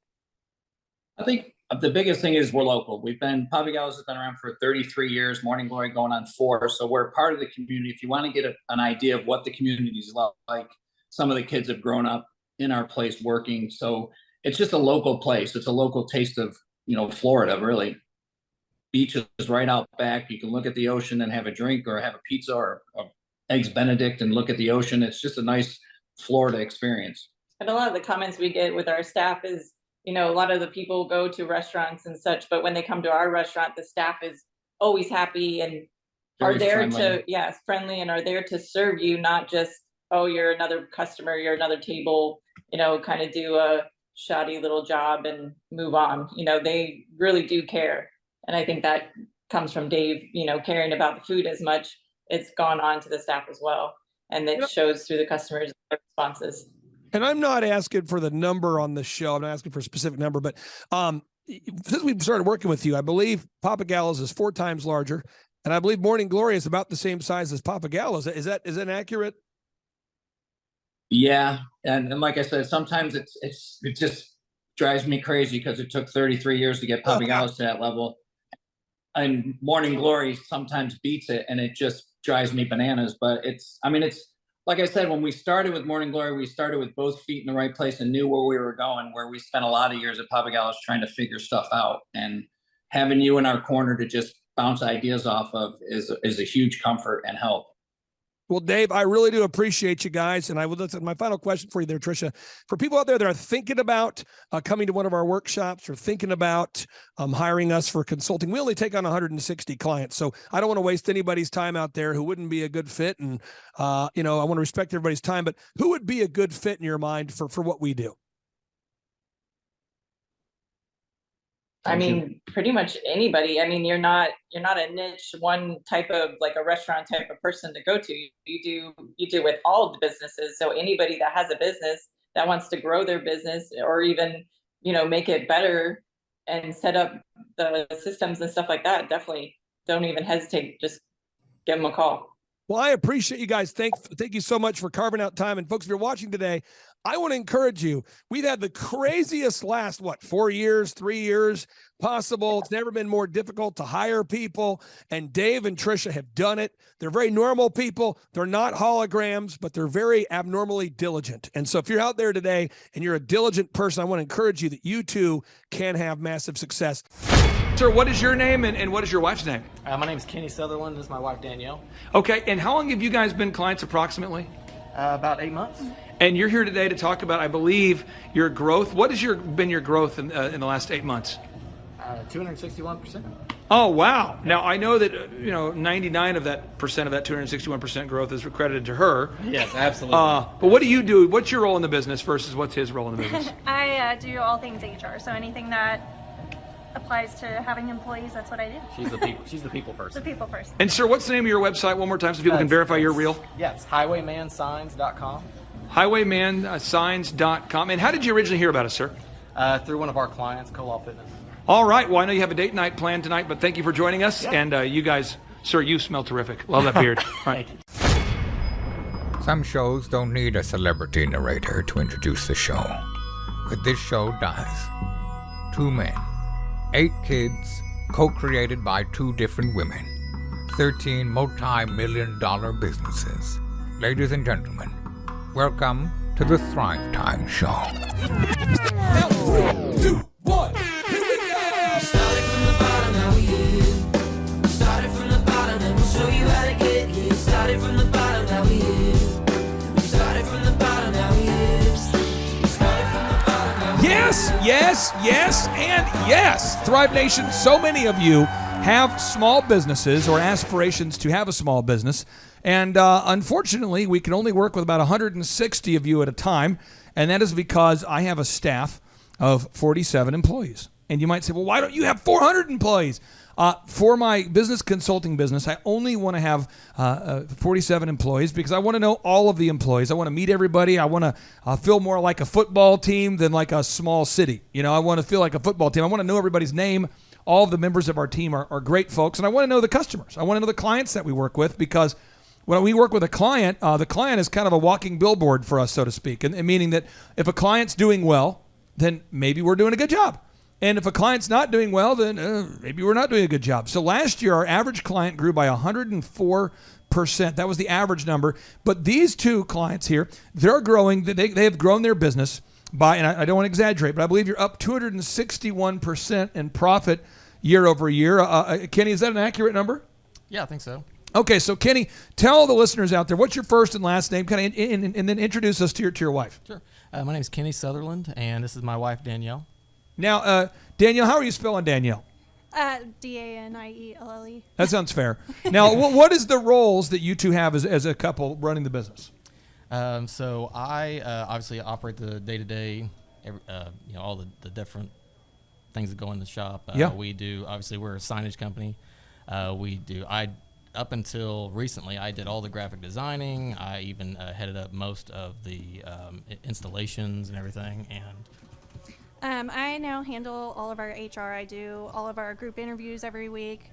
I think the biggest thing is we're local. Papa Gallo's has been around for 33 years, Morning Glory going on 4. So we're part of the community. If you want to get an idea of what the community is like, some of the kids have grown up in our place working. So it's just a local place. It's a local taste of, Florida, really. Beach is right out back. You can look at the ocean and have a drink, or have a pizza or eggs Benedict and look at the ocean. It's just a nice Florida experience. And a lot of the comments we get with our staff is, a lot of the people go to restaurants and such, but when they come to our restaurant, the staff is always happy and Very are there friendly. friendly, and are there to serve you, not just, oh, you're another customer, you're another table, kind of do a shoddy little job and move on. They really do care. And I think that comes from Dave, caring about the food as much. It's gone on to the staff as well. And it shows through the customers' responses. And I'm not asking for the number on the show. I'm not asking for a specific number, but since we've started working with you, I believe Papa Gallo's is 4 times larger, and I believe Morning Glory is about the same size as Papa Gallo's. Is that accurate? Yeah, and like I said, sometimes it just drives me crazy because it took 33 years to get Papa Gallo's to that level, and Morning Glory sometimes beats it, and it just drives me bananas. But it's like I said, when we started with Morning Glory, we started with both feet in the right place and knew where we were going, where we spent a lot of years at Papa Gallo's trying to figure stuff out. And having you in our corner to just bounce ideas off of is a huge comfort and help. Well, Dave, I really do appreciate you guys. And my final question for you there, Tricia, for people out there that are thinking about coming to one of our workshops or thinking about hiring us for consulting, we only take on 160 clients. So I don't want to waste anybody's time out there who wouldn't be a good fit. And, I want to respect everybody's time, but who would be a good fit in your mind for what we do? Pretty much anybody. You're not a niche, one type of, like, a restaurant type of person to go to. You do with all of the businesses. So anybody that has a business that wants to grow their business, or even, make it better and set up the systems and stuff like that, definitely don't even hesitate. Just give them a call. Well, I appreciate you guys. Thank you so much for carving out time. And folks, if you're watching today, I want to encourage you. We've had the craziest last, 3 years possible. It's never been more difficult to hire people. And Dave and Tricia have done it. They're very normal people. They're not holograms, but they're very abnormally diligent. And so if you're out there today and you're a diligent person, I want to encourage you that you too can have massive success. Sir, what is your name and what is your wife's name? My name is Kenny Sutherland. This is my wife, Danielle. Okay. And how long have you guys been clients approximately? About 8 months. And you're here today to talk about, I believe, your growth. What has been your growth in the last 8 months? 261%. Oh, wow. Now, I know that, 99% of that 261% growth is credited to her. Yes, absolutely. But what do you do? What's your role in the business versus what's his role in the business? I do all things HR, so anything that applies to having employees, that's what I do. She's the people person. The people person. And sir, what's the name of your website one more time so people can verify you're real? Yes, highwaymansigns.com. Highwaymansigns.com. And how did you originally hear about us, sir? Through one of our clients, Colal Fitness. All right. Well, I know you have a date night planned tonight, but thank you for joining us. Yep. And you guys, sir, you smell terrific. Love that beard. All right. Some shows don't need a celebrity narrator to introduce the show, but this show does. 2 men, 8 kids, co-created by 2 different women, 13 multi-million-dollar businesses. Ladies and gentlemen, welcome to the Thrivetime Show. Now, 3, 2, 1. Here we go. Started from the bottom, now we here. Started from the bottom, and we'll show you how to get here. Started from the bottom, now we here. Started from the bottom, now we here. Started from the bottom, now we here. Yes, yes, yes, and yes. Thrive Nation, so many of you have small businesses or aspirations to have a small business. And unfortunately, we can only work with about 160 of you at a time. And that is because I have a staff of 47 employees. And you might say, well, why don't you have 400 employees? For my business consulting business, I only want to have 47 employees because I want to know all of the employees. I want to meet everybody. I want to feel more like a football team than like a small city. You know, I want to feel like a football team. I want to know everybody's name. All of the members of our team are great folks. And I want to know the customers. I want to know the clients that we work with because when we work with a client, the client is kind of a walking billboard for us, so to speak. And meaning that if a client's doing well, then maybe we're doing a good job. And if a client's not doing well, then maybe we're not doing a good job. So last year, our average client grew by 104%. That was the average number. But these two clients here, they're growing. They have grown their business by, and I don't want to exaggerate, but I believe you're up 261% in profit year over year. Kenny, is that an accurate number? Yeah, I think so. Okay, so Kenny, tell the listeners out there, what's your first and last name, kind of, and then introduce us to your wife. Sure. My name is Kenny Sutherland, and this is my wife, Danielle. Now, Danielle, how are you spelling Danielle? Danielle. That sounds fair. Now, what is the roles that you two have as a couple running the business? So I obviously operate the day-to-day, all the different things that go in the shop. Yeah. We do, obviously, we're a signage company. Up until recently, I did all the graphic designing. I even headed up most of the installations and everything. And I now handle all of our HR. I do all of our group interviews every week.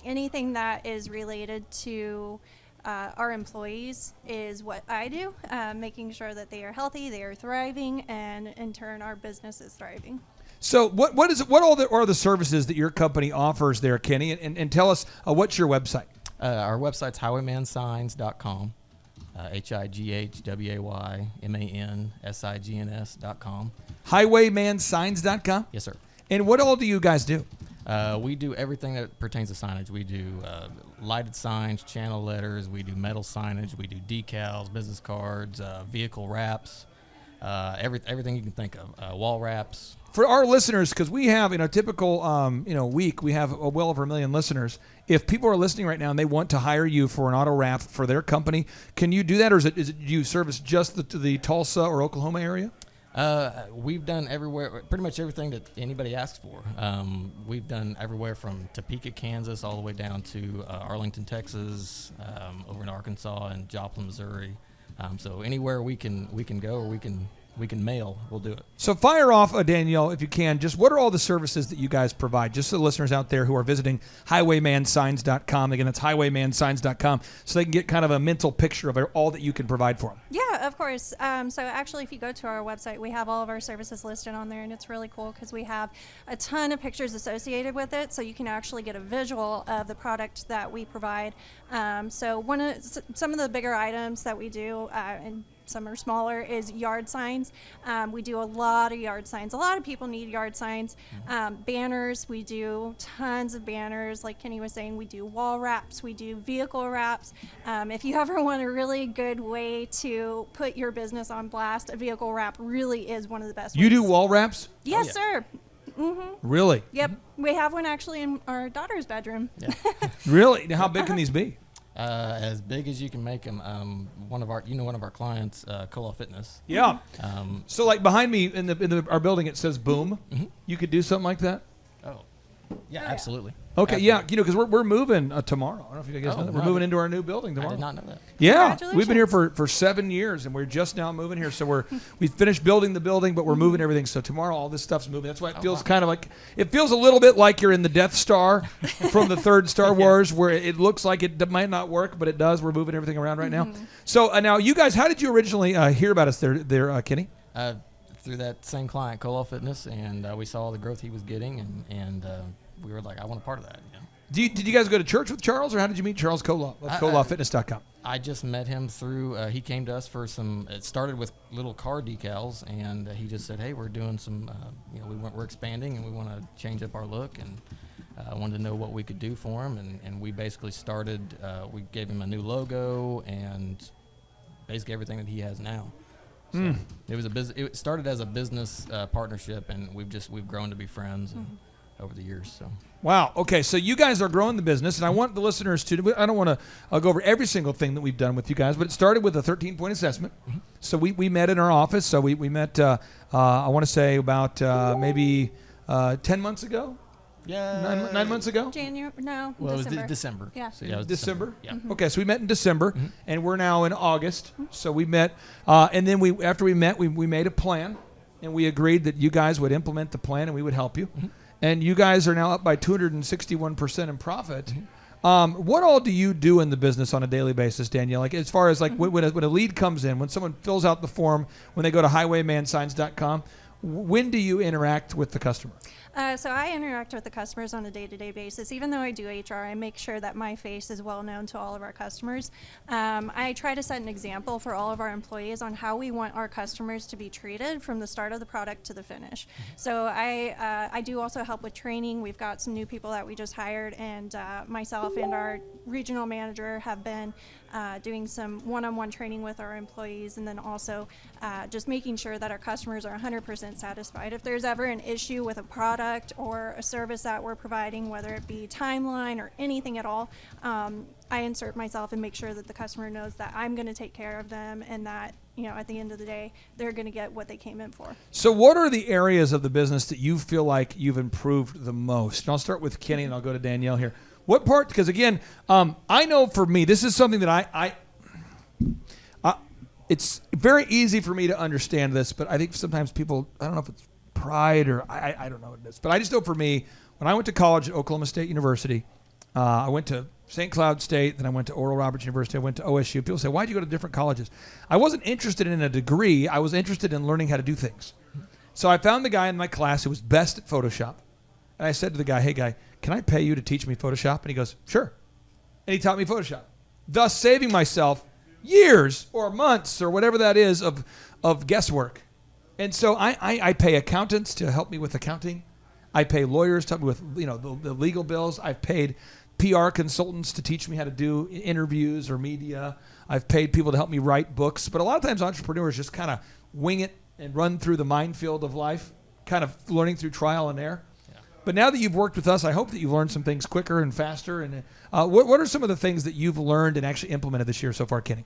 Anything that is related to our employees is what I do, making sure that they are healthy, they are thriving, and in turn, our business is thriving. So what are the services that your company offers there, Kenny? And tell us, what's your website? Our website's highwaymansigns.com, highwaymansigns.com. Highwaymansigns.com? Yes, sir. And what all do you guys do? We do everything that pertains to signage. We do lighted signs, channel letters. We do metal signage. We do decals, business cards, vehicle wraps, everything you can think of, wall wraps. For our listeners, because we have, in a typical week, we have well over 1 million listeners. If people are listening right now and they want to hire you for an auto wrap for their company, can you do that, or is it you service just the Tulsa or Oklahoma area? We've done everywhere, pretty much everything that anybody asks for. We've done everywhere from Topeka, Kansas, all the way down to Arlington, Texas, over in Arkansas and Joplin, Missouri. So anywhere we can go, or we can mail, we'll do it. So fire off, Danielle, if you can, just what are all the services that you guys provide, just so the listeners out there who are visiting highwaymansigns.com. Again, that's highwaymansigns.com, so they can get kind of a mental picture of all that you can provide for them. Yeah, of course. So actually, if you go to our website, we have all of our services listed on there, and it's really cool because we have a ton of pictures associated with it, so you can actually get a visual of the product that we provide. So some of the bigger items that we do, and some are smaller, is yard signs. We do a lot of yard signs. A lot of people need yard signs. Banners, we do tons of banners. Like Kenny was saying, we do wall wraps, we do vehicle wraps. If you ever want a really good way to put your business on blast, a vehicle wrap really is one of the best You ways. do wall wraps? Yes, sir. Mm-hmm. Really? Yep. We have one actually in our daughter's bedroom. Yeah. Really? Now, how big can these be? As big as you can make them. One of our clients, Cola Fitness. Yeah. So like behind me in our building, it says boom. Mm-hmm. You could do something like that? Oh, yeah, absolutely. Okay, Absolutely. yeah, because we're moving tomorrow. I don't know if you guys know that. We're no, moving into our new building tomorrow. I did not know that. Yeah, we've been here for 7 years, and we're just now moving here. So we finished building the building, but we're moving everything. So tomorrow, all this stuff's moving. That's why it feels kind of like it feels a little bit like you're in the Death Star from the third Star Wars, where it looks like it might not work, but it does. We're moving everything around right now. So now, you guys, how did you originally hear about us there, Kenny? Through that same client, Cola Fitness, and we saw the growth he was getting, and we were like, I want a part of that. You know? Did you guys go to church with Charles, or how did you meet Charles Koloff? That's KoloffFitness.com. I just met him through, he came to us for it started with little car decals, and he just said, hey, we're doing some, we're expanding and we want to change up our look, and I wanted to know what we could do for him, and we basically started, we gave him a new logo and basically everything that he has now. So it was it started as a business partnership, and we've grown to be friends and over the years. So. Wow. Okay. So you guys are growing the business, and I want the listeners to. I don't want to go over every single thing that we've done with you guys, but it started with a 13-point assessment. So we met in our office. So we met. I want to say about maybe 10 months ago. Yeah. 9 months ago. January? No. Well, December. it was December. Yeah. So, yeah, it was December. Yeah. Okay, so we met in December, and we're now in August. So we met, and then after we met, we made a plan, and we agreed that you guys would implement the plan, and we would help you. And you guys are now up by 261% in profit. What all do you do in the business on a daily basis, Danielle? Like as far as like when a lead comes in, when someone fills out the form, when they go to highwaymansigns.com, when do you interact with the customer? So I interact with the customers on a day-to-day basis. Even though I do HR, I make sure that my face is well known to all of our customers. I try to set an example for all of our employees on how we want our customers to be treated from the start of the product to the finish. So I do also help with training. We've got some new people that we just hired, and myself and our regional manager have been doing some one-on-one training with our employees, and then also just making sure that our customers are 100% satisfied. If there's ever an issue with a product or a service that we're providing, whether it be timeline or anything at all, I insert myself and make sure that the customer knows that I'm going to take care of them, and that at the end of the day, they're going to get what they came in for. So what are the areas of the business that you feel like you've improved the most? And I'll start with Kenny, and I'll go to Danielle here. What part? Because again, I know for me, this is something that I it's very easy for me to understand this, but I think sometimes people, I don't know if it's pride or I don't know what it is, but I just know for me, when I went to college at Oklahoma State University, I went to St. Cloud State, then I went to Oral Roberts University, I went to OSU. People say, why'd you go to different colleges? I wasn't interested in a degree. I was interested in learning how to do things. So I found the guy in my class who was best at Photoshop. And I said to the guy, hey guy, can I pay you to teach me Photoshop? And he goes, sure. And he taught me Photoshop, thus saving myself years or months or whatever that is of guesswork. And so I pay accountants to help me with accounting. I pay lawyers to help me with the legal bills. I've paid PR consultants to teach me how to do interviews or media. I've paid people to help me write books. But a lot of times entrepreneurs just kind of wing it and run through the minefield of life, kind of learning through trial and error. Yeah. But now that you've worked with us, I hope that you've learned some things quicker and faster. And what are some of the things that you've learned and actually implemented this year so far, Kenny?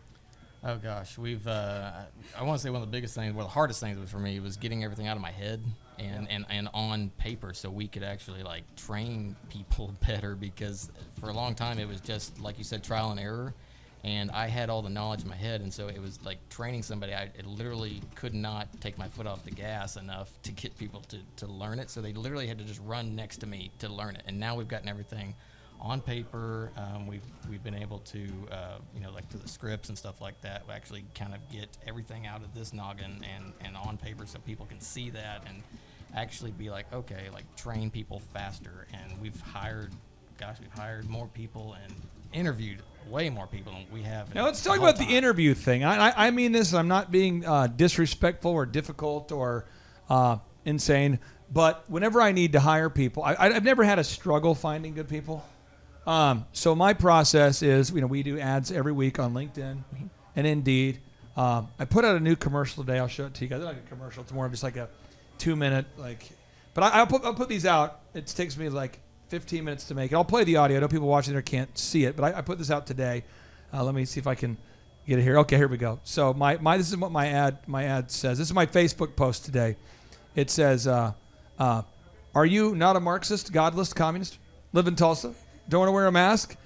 Oh gosh, we've. I want to say one of the biggest things, the hardest things was for me was getting everything out of my head and on paper, so we could actually like train people better. Because for a long time it was just like you said, trial and error, and I had all the knowledge in my head, and so it was like training somebody. I literally could not take my foot off the gas enough to get people to learn it. So they literally had to just run next to me to learn it. And now we've gotten everything on paper. We've been able to, like through the scripts and stuff like that, we actually kind of get everything out of this noggin and on paper so people can see that and actually be like, okay, like train people faster. And we've hired more people and interviewed way more people than we have. Now let's talk about the interview thing. I mean this, I'm not being disrespectful or difficult or insane, but whenever I need to hire people, I've never had a struggle finding good people. So my process is, we do ads every week on LinkedIn and Indeed. I put out a new commercial today. I'll show it to you guys. It's not like a commercial. It's more of just like a 2-minute, but I'll put these out. It takes me like 15 minutes to make it. I'll play the audio. I know people watching there can't see it, but I put this out today. Let me see if I can get it here. Okay, here we go. So this is what my ad says. This is my Facebook post today. It says, are you not a Marxist, godless, communist? Live in Tulsa? Don't want to wear a mask?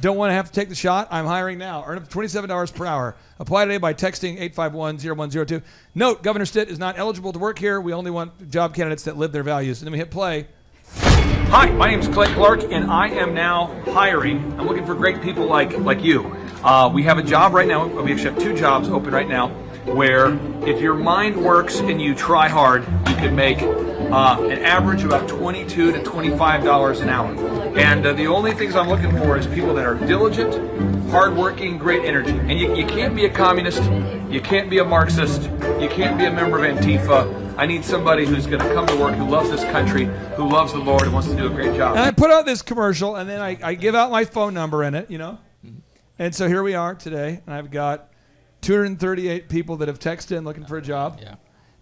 Don't want to have to take the shot? I'm hiring now. Earn up to $27 per hour. Apply today by texting 851-0102. Note, Governor Stitt is not eligible to work here. We only want job candidates that live their values. And then we hit play. Hi, my name is Clay Clark, and I am now hiring. I'm looking for great people like you. We have a job right now. We actually have 2 jobs open right now where if your mind works and you try hard, you can make an average of about $22 to $25 an hour. And the only things I'm looking for is people that are diligent, hardworking, great energy. And you can't be a communist, you can't be a Marxist, you can't be a member of Antifa. I need somebody who's going to come to work, who loves this country, who loves the Lord, and wants to do a great job. And I put out this commercial, and then I give out my phone number in it, you know. And so here we are today, and I've got 238 people that have texted in looking for a job. Yeah.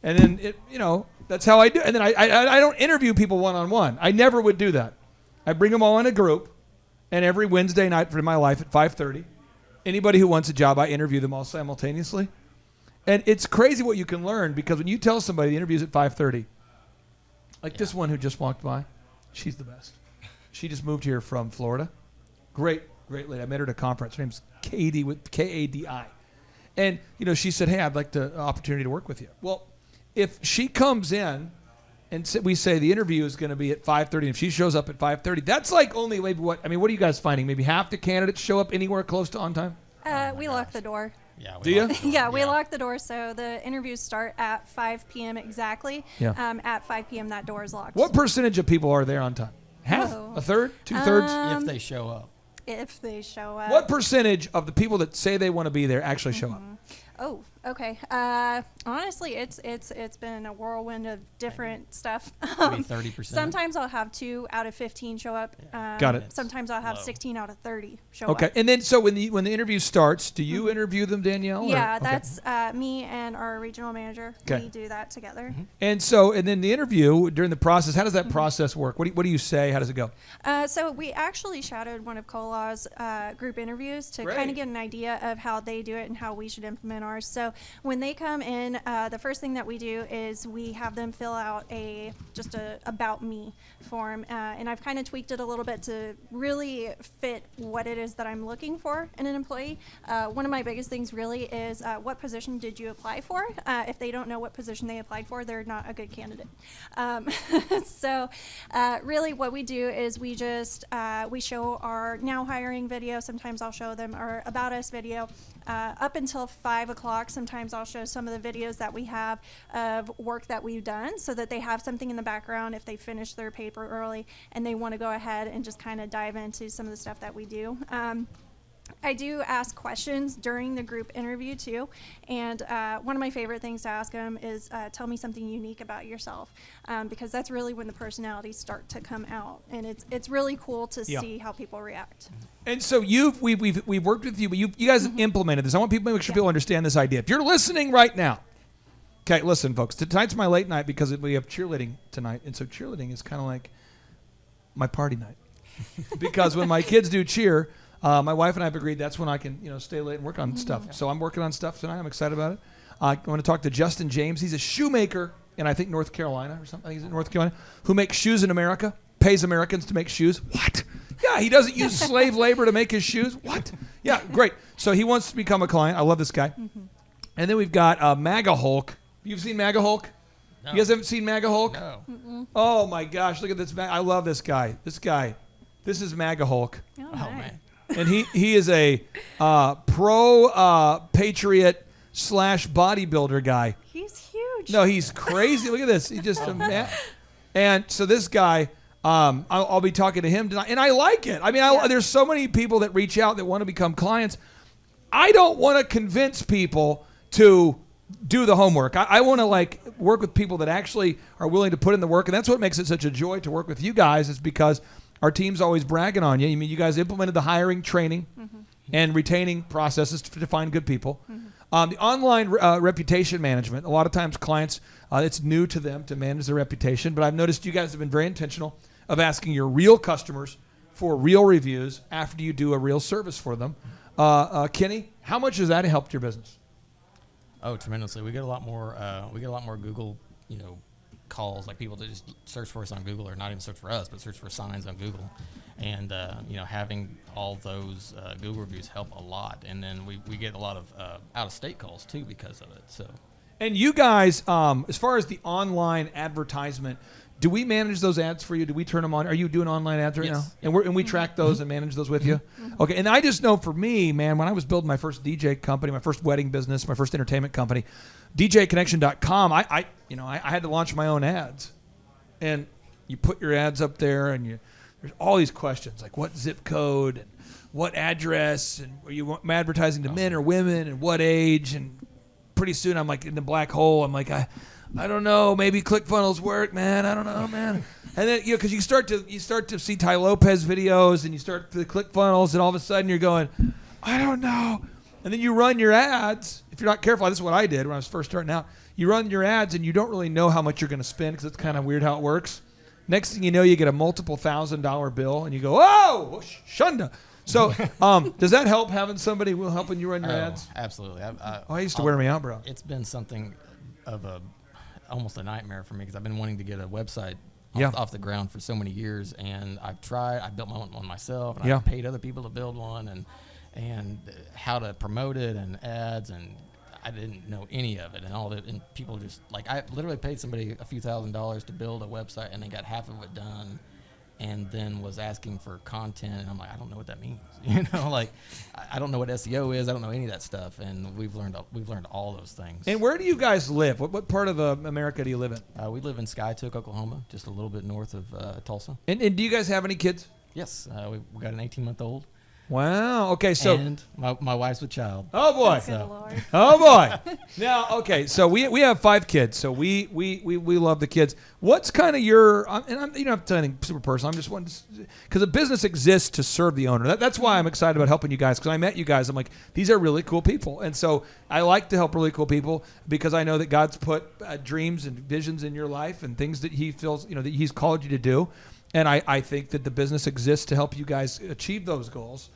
And then, that's how I do. And then I don't interview people one-on-one. I never would do that. I bring them all in a group, and every Wednesday night for my life at 5:30, anybody who wants a job, I interview them all simultaneously. And it's crazy what you can learn, because when you tell somebody the interview's at 5:30, like this one who just walked by, she's the best. She just moved here from Florida. Great lady. I met her at a conference. Her name's Katie with K-A-D-I. And, she said, hey, I'd like the opportunity to work with you. Well, if she comes in and we say the interview is going to be at 5:30, and if she shows up at 5:30, that's like only maybe what are you guys finding? Maybe half the candidates show up anywhere close to on time? We lock the door. Yeah. Do you? Yeah, we lock the door, so the interviews start at 5 p.m. exactly. Yeah. At 5 p.m. that door is locked. What percentage of people are there on time? Half? Oh. A third? Two-thirds? If they show up. If they show up. What percentage of the people that say they want to be there actually show up? Oh, okay. Honestly, it's been a whirlwind of different stuff. Maybe 30%. Sometimes I'll have 2 out of 15 show up. Got it. Sometimes I'll have Low. 16 out of 30 show Okay. up. And then so when the interview starts, do you interview them, Danielle? or- Yeah, okay. that's me and our regional manager. Okay. We do that together. And then the interview during the process, how does that process work? What do you say? How does it go? So we actually shadowed one of Colaw's group interviews to Great. kind of get an idea of how they do it and how we should implement ours. So when they come in, the first thing that we do is we have them fill out just a about me form, and I've kind of tweaked it a little bit to really fit what it is that I'm looking for in an employee. One of my biggest things really is what position did you apply for? If they don't know what position they applied for, they're not a good candidate. So really what we do is we just we show our now hiring video. Sometimes I'll show them our about us video up until 5 o'clock. Sometimes I'll show some of the videos that we have of work that we've done so that they have something in the background if they finish their paper early and they want to go ahead and just kind of dive into some of the stuff that we do. I do ask questions during the group interview too, and one of my favorite things to ask them is tell me something unique about yourself, because that's really when the personalities start to come out, and it's really cool to see how people react. And so we've worked with you, but you guys have implemented this. I want people to make sure people understand this idea. If you're listening right now, okay, listen, folks. Tonight's my late night because we have cheerleading tonight, and so cheerleading is kind of like my party night because when my kids do cheer. My wife and I have agreed that's when I can, stay late and work on stuff. So I'm working on stuff tonight. I'm excited about it. I want to talk to Justin James. He's a shoemaker in, I think, North Carolina or something. He's in North Carolina, who makes shoes in America, pays Americans to make shoes. What? Yeah, he doesn't use slave labor to make his shoes. What? Yeah, great. So he wants to become a client. I love this guy. And then we've got MAGA Hulk. You've seen MAGA Hulk? No. You guys haven't seen MAGA Hulk? No. Oh, my gosh. Look at this. I love this guy. This is MAGA Hulk. Oh, Oh, nice. man. And he is a pro patriot / bodybuilder guy. He's huge. No, he's crazy. Look at this. He's just a man. And so this guy, I'll be talking to him tonight, and I like it. I mean, there's so many people that reach out that want to become clients. I don't want to convince people to do the homework. I want to work with people that actually are willing to put in the work, and that's what makes it such a joy to work with you guys. Is because our team's always bragging on you. I mean, you guys implemented the hiring, training, and retaining processes to find good people. The online reputation management, a lot of times clients, it's new to them to manage their reputation, but I've noticed you guys have been very intentional of asking your real customers for real reviews after you do a real service for them. Kenny, how much has that helped your business? Oh, tremendously. We get a lot more Google, calls, like people that just search for us on Google, or not even search for us, but search for signs on Google. And, having all those Google reviews help a lot. And then we get a lot of out-of-state calls, too, because of it. So. And you guys, as far as the online advertisement, do we manage those ads for you? Do we turn them on? Are you doing online ads right Yes. now? And we track those and manage those with you? Okay. And I just know for me, man, when I was building my first DJ company, my first wedding business, my first entertainment company, DJconnection.com, I had to launch my own ads. and you put your ads up there, and there's all these questions like what zip code and what address, and are you advertising to men or women, and what age, and pretty soon I'm like in the black hole. I'm like, I don't know, maybe ClickFunnels work, man. I don't know, man. And then because you start to see Ty Lopez videos, and you start to ClickFunnels, and all of a sudden you're going, I don't know. And then you run your ads. If you're not careful, this is what I did when I was first starting out. You run your ads, and you don't really know how much you're going to spend because it's kind of weird how it works. Next thing you know, you get a multiple $1,000 bill, and you go, oh, shunda. So does that help, having somebody helping you run your ads? Absolutely. I used to wear me out, bro. It's been something of almost a nightmare for me because I've been wanting to get a website off the ground for so many years, and I've tried. I built my own one myself, and I've paid other people to build one, and how to promote it and ads, and I didn't know any of it, and all of it. And people just like, I literally paid somebody a few $1,000s to build a website, and they got half of it done, and then was asking for content, and I'm like, I don't know what that means. Like I don't know what SEO is. I don't know any of that stuff, and we've learned all those things. And where do you guys live? What part of America do you live in? We live in Skytook, Oklahoma, just a little bit north of Tulsa. And do you guys have any kids? Yes, we got an 18-month-old. Wow. Okay. So and my wife's with child. Oh boy. Good Lord. Oh boy. Now, okay. So we have 5 kids. So we love the kids. What's kind of your? And I'm, you don't have to anything super personal. I'm just wanting because a business exists to serve the owner. That's why I'm excited about helping you guys. Because I met you guys. I'm like, these are really cool people, and so I like to help really cool people because I know that God's put dreams and visions in your life and things that He feels that He's called you to do. And I think that the business exists to help you guys achieve those goals.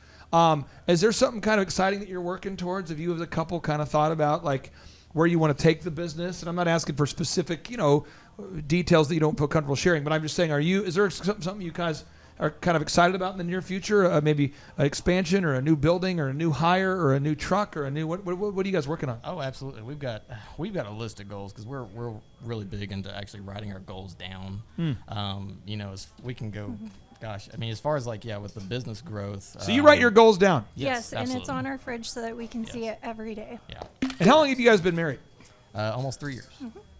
Is there something kind of exciting that you're working towards? Have you as a couple kind of thought about like where you want to take the business? And I'm not asking for specific, details that you don't feel comfortable sharing, but I'm just saying, is there something you guys are kind of excited about in the near future? Maybe an expansion or a new building or a new hire or a new truck or a new, what are you guys working on? Oh, absolutely. We've got a list of goals because we're really big into actually writing our goals down. As we can go, gosh, I mean, as far as with the business growth. So you write your goals down? Yes, and absolutely. it's on our fridge so that we can see it every day. Yeah. And how long have you guys been married? Almost 3 years.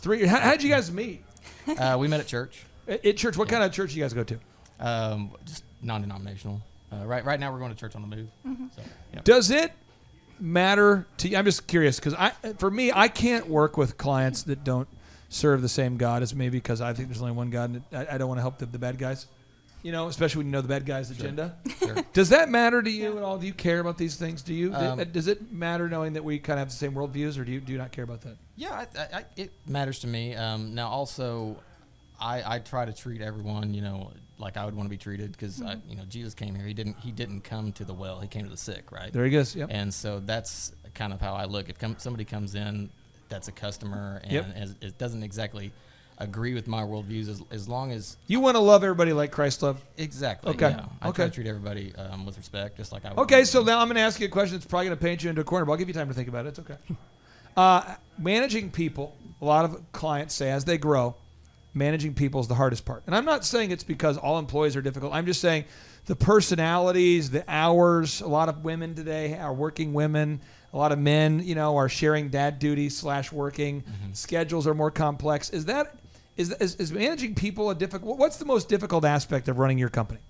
3 years. How did you guys meet? We met at church. At church? What kind of church do you guys go to? Just non-denominational. Right now we're going to church on the move. So, Does it matter to you? I'm just curious because for me, I can't work with clients that don't serve the same God as me because I think there's only one God, and I don't want to help the bad guys. Especially when you know the bad guy's agenda. Sure. Does that matter to you at all? Do you care about these things? Do you? Does it matter knowing that we kind of have the same worldviews, or do you not care about that? Yeah, it matters to me. Now, also, I try to treat everyone, like I would want to be treated because, Jesus came here. He didn't come to the well. He came to the sick, right? There he goes. Yep. And so that's kind of how I look. If somebody comes in that's a customer and it doesn't exactly agree with my worldviews, as long as you want to love everybody like Christ loved. Exactly. Okay. Yeah. I try to treat everybody with respect, just like I would. Okay, so now I'm going to ask you a question that's probably going to paint you into a corner, but I'll give you time to think about it. It's okay. Managing people, a lot of clients say as they grow, managing people is the hardest part. And I'm not saying it's because all employees are difficult. I'm just saying the personalities, the hours. A lot of women today are working women. A lot of men, are sharing dad duties / working. Schedules are more complex. Is managing people a difficult? What's the most difficult aspect of running your company?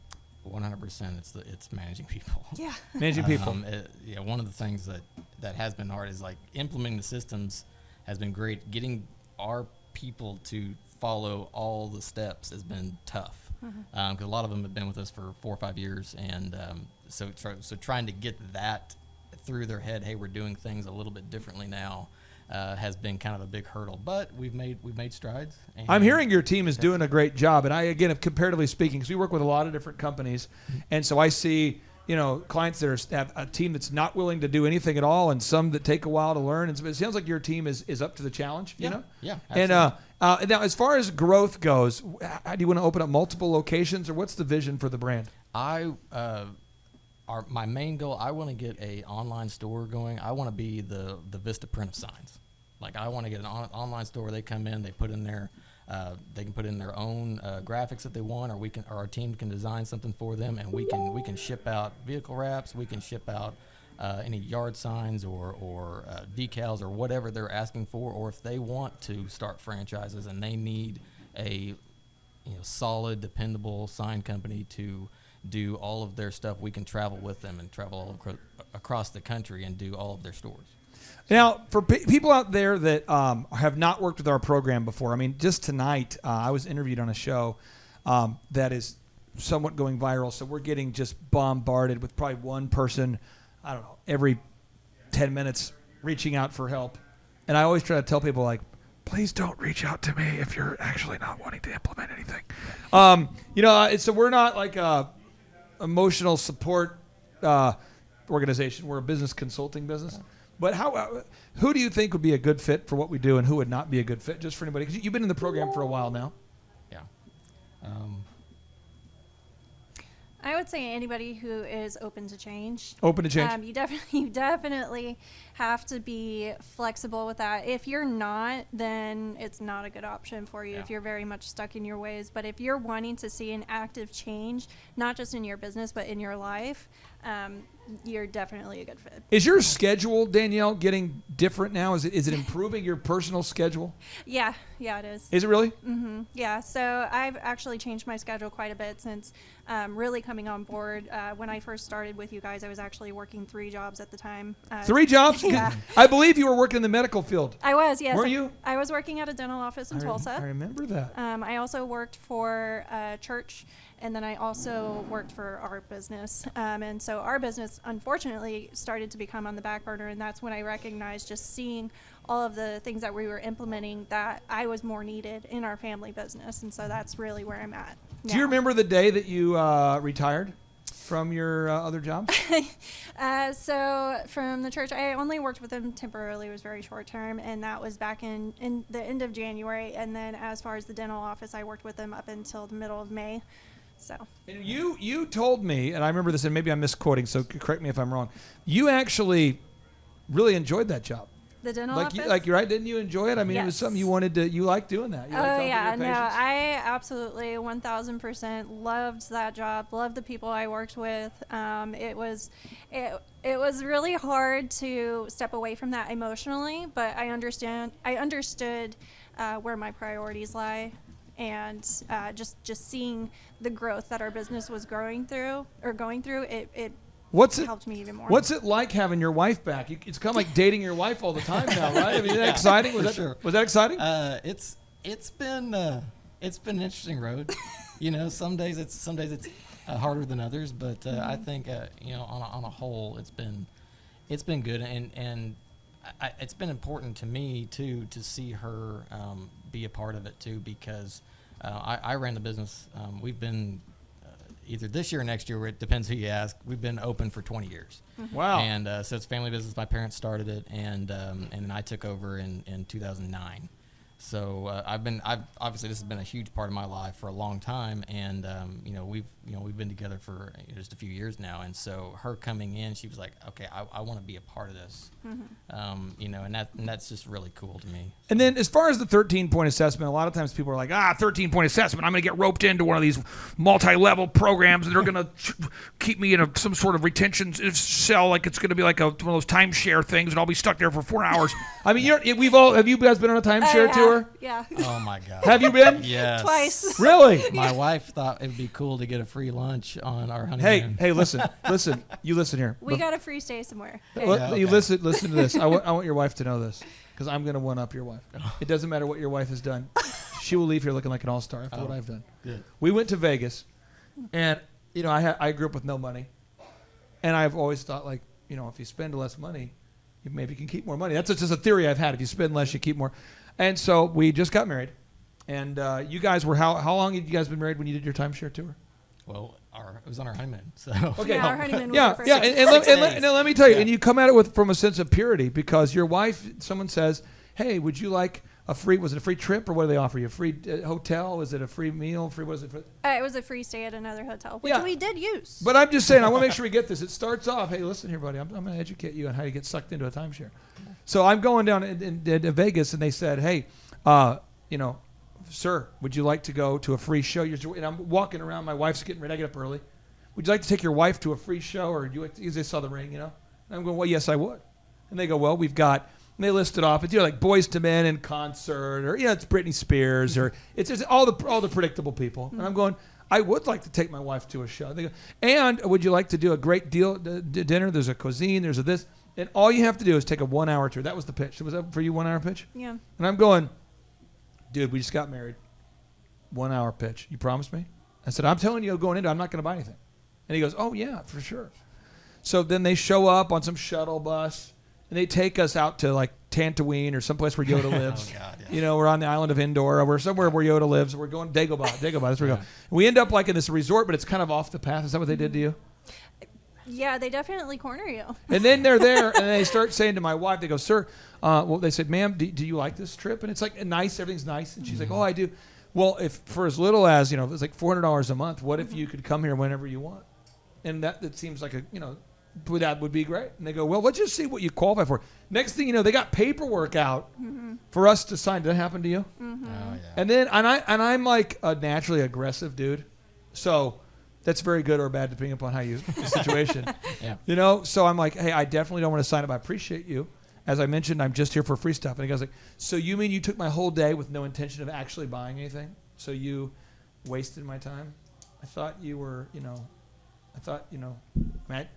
100%. It's managing people. Yeah. Managing people. One of the things that has been hard is like implementing the systems has been great. Getting our people to follow all the steps has been tough because a lot of them have been with us for 4 or 5 years, and so trying to get that through their head, hey, we're doing things a little bit differently now, has been kind of a big hurdle, but we've made strides. And I'm hearing your team is doing a great job, and I, again, comparatively speaking, because we work with a lot of different companies, and so I see, clients that have a team that's not willing to do anything at all, and some that take a while to learn, and so it sounds like your team is up to the challenge. Yeah, And now, as far as growth goes, how do you want to open up multiple locations, or what's the vision for the brand? My main goal, I want to get a online store going. I want to be the Vista print of signs. Like I want to get an online store where they come in, they put in their, they can put in their own graphics that they want, or our team can design something for them, and we can ship out vehicle wraps. We can ship out any yard signs or decals or whatever they're asking for, or if they want to start franchises and they need a solid, dependable sign company to do all of their stuff. We can travel with them and travel all across the country and do all of their stores. Now, for people out there that have not worked with our program before, I mean, just tonight I was interviewed on a show that is somewhat going viral. So we're getting just bombarded with probably one person, I don't know, every 10 minutes reaching out for help. And I always try to tell people, like, please don't reach out to me if you're actually not wanting to implement anything. So we're not like a emotional support organization. We're a business consulting business. But who do you think would be a good fit for what we do, and who would not be a good fit, just for anybody? Because you've been in the program for a while now. Yeah. I would say anybody who is open to change. Open to change. You definitely have to be flexible with that. If you're not, then it's not a good option for you if you're very much stuck in your ways. But if you're wanting to see an active change, not just in your business, but in your life, you're definitely a good fit. Is your schedule, Danielle, getting different now? Is it improving your personal schedule? Yeah, it is. Is it really? Mm-hmm. Yeah, so I've actually changed my schedule quite a bit since really coming on board. When I first started with you guys, I was actually working 3 jobs at the time. 3 jobs? Yeah. I believe you were working in the medical field. I was, yes. Were you? I was working at a dental office in Tulsa. I remember that. I also worked for a church, and then I also worked for our business. And so our business, unfortunately, started to become on the back burner, and that's when I recognized, just seeing all of the things that we were implementing, that I was more needed in our family business. And so that's really where I'm at now. Do you remember the day that you retired from your other job? So from the church, I only worked with them temporarily. It was very short term, and that was back in the end of January. And then as far as the dental office, I worked with them up until the middle of May. So. And you told me, and I remember this, and maybe I'm misquoting, so correct me if I'm wrong. You actually really enjoyed that job. The dental office? You're right, didn't you enjoy it? I mean, It was something you liked doing that. You liked helping your patients. I absolutely 1,000% loved that job, loved the people I worked with. It was really hard to step away from that emotionally, but I understood where my priorities lie. And just seeing the growth that our business was going through, it helped me even more. What's it like having your wife back? It's kind of like dating your wife all the time now, right? I mean, is that exciting? Was that exciting? It's been an interesting road. Some days it's harder than others, but I think on a whole it's been good, and it's been important to me too to see her be a part of it too, because I ran the business. We've been either this year or next year, it depends who you ask. We've been open for 20 years. Wow! And so it's family business. My parents started it, and I took over in 2009. So I've obviously this has been a huge part of my life for a long time, and we've been together for just a few years now. And so her coming in, she was like, okay, I want to be a part of this, and that's just really cool to me. And then as far as the 13-point assessment, a lot of times people are like, 13-point assessment, I'm going to get roped into one of these multi-level programs, and they're going to keep me in some sort of retention cell, like it's going to be like one of those timeshare things, and I'll be stuck there for 4 hours. I mean, have you guys been on a timeshare tour? Yeah. Oh my God. Have you been? Yes. Twice. Really? My wife thought it'd be cool to get a free lunch on our honeymoon. Hey, listen. You listen here. We got a free stay somewhere. Okay. Okay. You listen to this. I want your wife to know this, because I'm going to one up your wife. It doesn't matter what your wife has done. She will leave here looking like an all-star after what I've done. Good. We went to Vegas, and I grew up with no money, and I've always thought, like, if you spend less money, you maybe can keep more money. That's just a theory I've had. If you spend less, you keep more. And so we just got married, and you guys were how long had you guys been married when you did your timeshare tour? Well, it was on our honeymoon. So okay, our honeymoon was yeah, our first yeah. And let me tell you, and you come at it from a sense of purity, because your wife, someone says, "Hey, would you like a free? Was it a free trip, or what do they offer you? A free hotel? Was it a free meal? Free? Was it? It was a free stay at another hotel, which we did use. But I'm just saying, I want to make sure we get this. It starts off, hey, listen here, buddy. I'm going to educate you on how you get sucked into a timeshare. So I'm going down in Vegas, and they said, hey, sir, would you like to go to a free show? And I'm walking around. My wife's getting ready. I get up early. Would you like to take your wife to a free show, or do you like to, they saw the ring, And I'm going, well, yes, I would. And they go, well, we've got, And they list it off. It's like Boys to Men in concert, or it's Britney Spears, or it's just all the predictable people. And I'm going, I would like to take my wife to a show. They go, and would you like to do a great deal dinner? There's a cuisine, there's a this. And all you have to do is take a 1 hour tour. That was the pitch. Was that for you, 1 hour pitch? Yeah. And I'm going, dude, we just got married. 1 hour pitch. You promised me? I said, I'm telling you going into it, I'm not going to buy anything. And he goes, oh, yeah, for sure. So then they show up on some shuttle bus, and they take us out to like Tantooine or someplace where Yoda lives. Oh, God, yeah. We're on the island of Endor, or we're somewhere where Yoda lives. We're going Dagobah. That's where we go. We end up like in this resort, but it's kind of off the path. Is that what they did to you? Yeah, they definitely corner you. And then they're there, and they start saying to my wife, they go, sir, well, they said, ma'am, do you like this trip? And it's like nice, everything's nice. And she's like, oh, I do. Well, if for as little as, it's like $400 a month, what if you could come here whenever you want? And that seems like that would be great. And they go, well, let's just see what you qualify for. Next thing you know, they got paperwork out for us to sign. Did that happen to you? Mm-hmm. Oh, yeah. And then, I'm like a naturally aggressive dude. So that's very good or bad depending upon the situation. Yeah. So I'm like, hey, I definitely don't want to sign up. I appreciate you. As I mentioned, I'm just here for free stuff. And he goes like, so you mean you took my whole day with no intention of actually buying anything? So you wasted my time? I thought you were, Matt.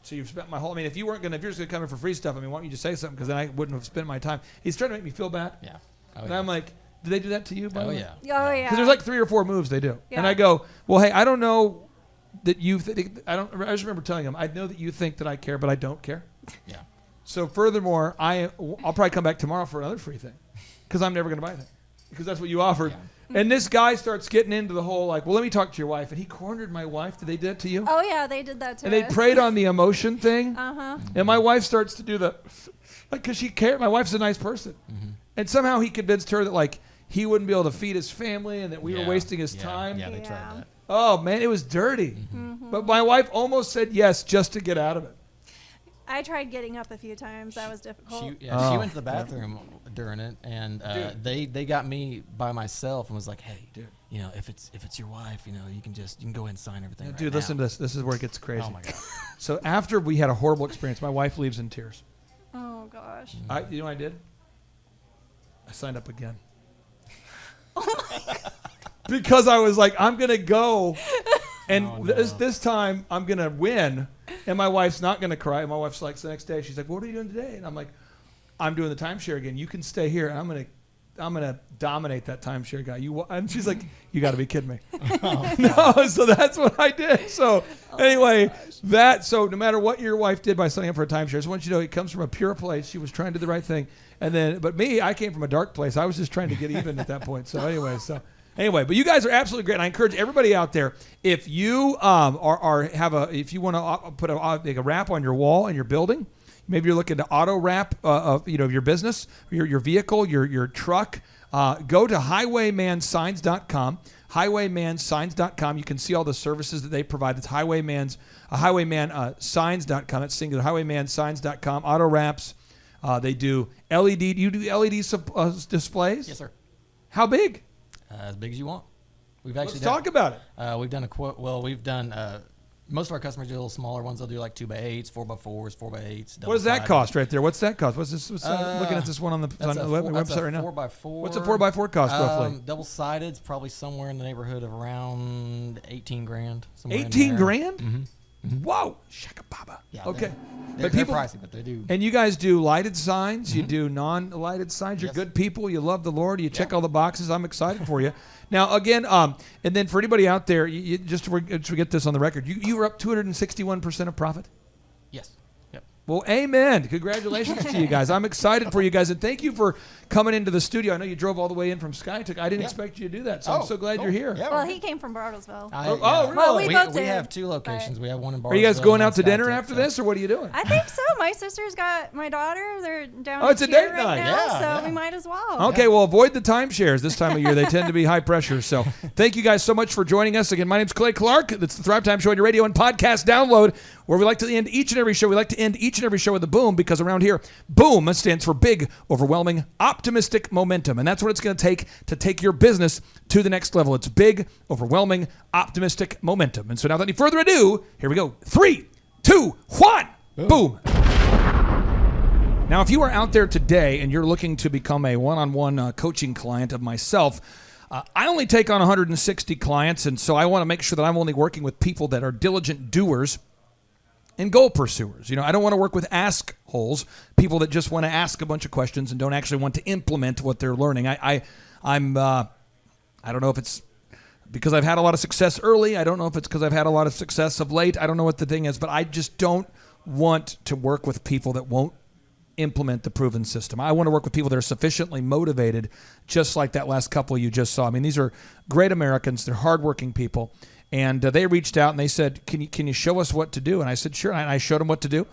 So you've spent my whole, if you're just going to come in for free stuff, why don't you just say something? Because then I wouldn't have spent my time. He's trying to make me feel bad. Yeah. Oh, And yeah. I'm like, did they do that to you, by the way? Yeah. Oh, yeah. Because there's like 3 or 4 moves they do. Yeah. And I go, well, hey, I don't know that you I just remember telling him, I know that you think that I care, but I don't care. Yeah. So furthermore, I'll probably come back tomorrow for another free thing because I'm never going to buy that because that's what you offered. Yeah. And this guy starts getting into the whole well, let me talk to your wife. And he cornered my wife. Did they do that to you? Oh, yeah, they did that to And us. they preyed on the emotion thing. Uh-huh. And my wife starts to do because she cared. My wife's a nice person. Mm-hmm. And somehow he convinced her that he wouldn't be able to feed his family and that we were Yeah. wasting his Yeah. time. Yeah, they Yeah. tried that. Oh, man, it was dirty. Mm-hmm. But my wife almost said yes just to get out of it. I tried getting up a few times. That was difficult. She Oh. went to the bathroom during it, and they got me by myself and was like, "Hey, Dude. if it's your wife, you can go ahead and sign everything." Right Dude, now." listen to this. This is where it gets crazy. Oh my god. So after we had a horrible experience, my wife leaves in tears. Oh, gosh. You know what I did? I signed up again. Because I was like, I'm going to go, and this time I'm going to win, and my wife's not going to cry. And my wife's like, the next day, she's like, what are you doing today? And I'm like, I'm doing the timeshare again. You can stay here, and I'm going to dominate that timeshare guy. And she's like, you got to be kidding me. No, so that's what I did. So anyway, so no matter what your wife did by signing up for a timeshare, I just want you to know it comes from a pure place. She was trying to do the right thing. But me, I came from a dark place. I was just trying to get even at that point. So anyway, but you guys are absolutely great. And I encourage everybody out there, if you if you want to put a wrap on your wall in your building, maybe you're looking to auto wrap your business, your vehicle, your truck, go to highwaymansigns.com. Highwaymansigns.com. You can see all the services that they provide. It's highwaymansigns.com. It's singular. Highwaymansigns.com. Auto wraps. They do LED. You do LED displays? Yes, sir. How big? As big as you want. We've Let's actually talk about it. We've done we've done most of our customers do a little smaller ones. They'll do like 2x8s, 4x4s, 4x8s. What does that cost right there? What's that cost? What's this? Looking at this one on the website right now. 4x4. What's a 4x4 cost roughly? Double-sided is probably somewhere in the neighborhood of around 18 grand. 18 grand? Mm-hmm. Whoa, shaka baba. Yeah, Okay, They're pricey, but they do. And you guys do lighted signs. You do non-lighted signs. You're Yes. good people. You love the Lord. You check all the boxes. I'm excited for you. Now, again, and then for anybody out there, just to get this on the record, you were up 261% of profit. Yes. Yep. Well, amen. Congratulations to you guys. I'm excited for you guys, and thank you for coming into the studio. I know you drove all the way in from Skytook. I didn't expect you to do that, so I'm so glad you're here. Yeah, Well, he came from Bartlesville. really? Well, we both We did, have 2 locations. We have one in Bartlesville. Are you guys going and out to one in dinner Skytook, after so- this, or what are you doing? I think so. My sister's got my daughter. They're down Oh, it's a at Tier date right night. now, Yeah, so yeah. we might as well. Okay, well, avoid the timeshares this time of year. They tend to be high pressure. So thank you guys so much for joining us. Again, my name's Clay Clark. It's the Thrivetime Show on your radio and podcast download, where we like to end each and every show. We like to end each and every show with a boom, because around here, boom stands for big, overwhelming, optimistic momentum. And that's what it's going to take your business to the next level. It's big, overwhelming, optimistic momentum. And so now, without any further ado, here we go. 3, 2, 1, boom. Now, if you are out there today and you're looking to become a one-on-one coaching client of myself, I only take on 160 clients, and so I want to make sure that I'm only working with people that are diligent doers and goal pursuers. You know, I don't want to work with ask holes, people that just want to ask a bunch of questions and don't actually want to implement what they're learning. I don't know if it's because I've had a lot of success early. I don't know if it's because I've had a lot of success of late. I don't know what the thing is, but I just don't want to work with people that won't implement the proven system. I want to work with people that are sufficiently motivated, just like that last couple you just saw. I mean, these are great Americans. They're hardworking people. And they reached out and they said, can you show us what to do? And I said, sure. And I showed them what to do.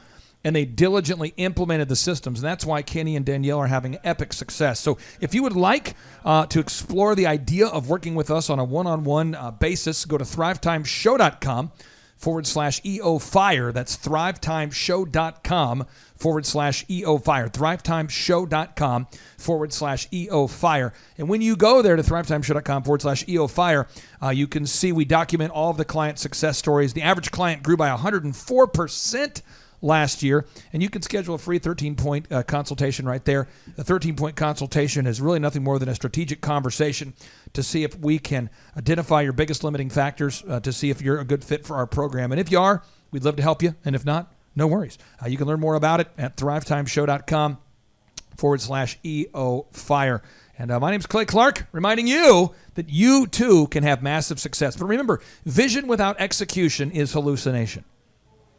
And they diligently implemented the systems. And that's why Kenny and Danielle are having epic success. So if you would like to explore the idea of working with us on a one-on-one basis, go to thrivetimeshow.com/EOFire. That's thrivetimeshow.com/EOFire. thrivetimeshow.com/EOFire. And when you go there to thrivetimeshow.com/EOFire, you can see we document all of the client success stories. The average client grew by 104% last year, and you can schedule a free 13-point consultation right there. The 13-point consultation is really nothing more than a strategic conversation to see if we can identify your biggest limiting factors, to see if you're a good fit for our program. And if you are, we'd love to help you. And if not, no worries. You can learn more about it at thrivetimeshow.com/EOFire. And my name's Clay Clark, reminding you that you too can have massive success. But remember, vision without execution is hallucination.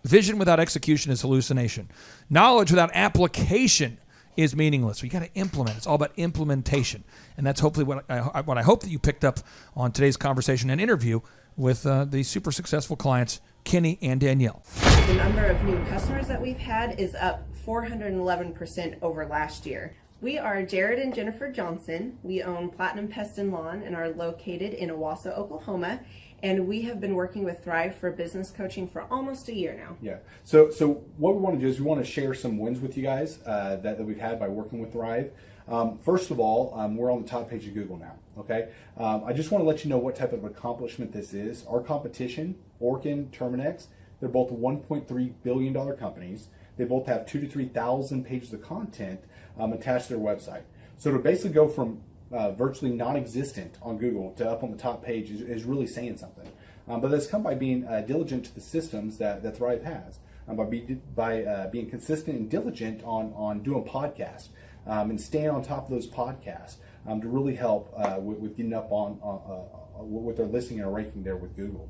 Vision without execution is hallucination. Knowledge without application is meaningless. We got to implement. It's all about implementation. And that's hopefully what I hope that you picked up on today's conversation and interview with the super successful clients, Kenny and Danielle. The number of new customers that we've had is up 411% over last year. We are Jared and Jennifer Johnson. We own Platinum Pest and Lawn and are located in Owasso, Oklahoma. And we have been working with Thrive for business coaching for almost a year now. Yeah. So what we want to do is we want to share some wins with you guys that we've had by working with Thrive. First of all, we're on the top page of Google now. Okay. I just want to let you know what type of accomplishment this is. Our competition, Orkin, Terminex, they're both $1.3 billion companies. They both have 2,000 to 3,000 pages of content attached to their website. So to basically go from virtually non-existent on Google to up on the top page is really saying something. But that's come by being diligent to the systems that Thrive has, by being consistent and diligent on doing podcasts and staying on top of those podcasts to really help with getting up on with their listing and ranking there with Google.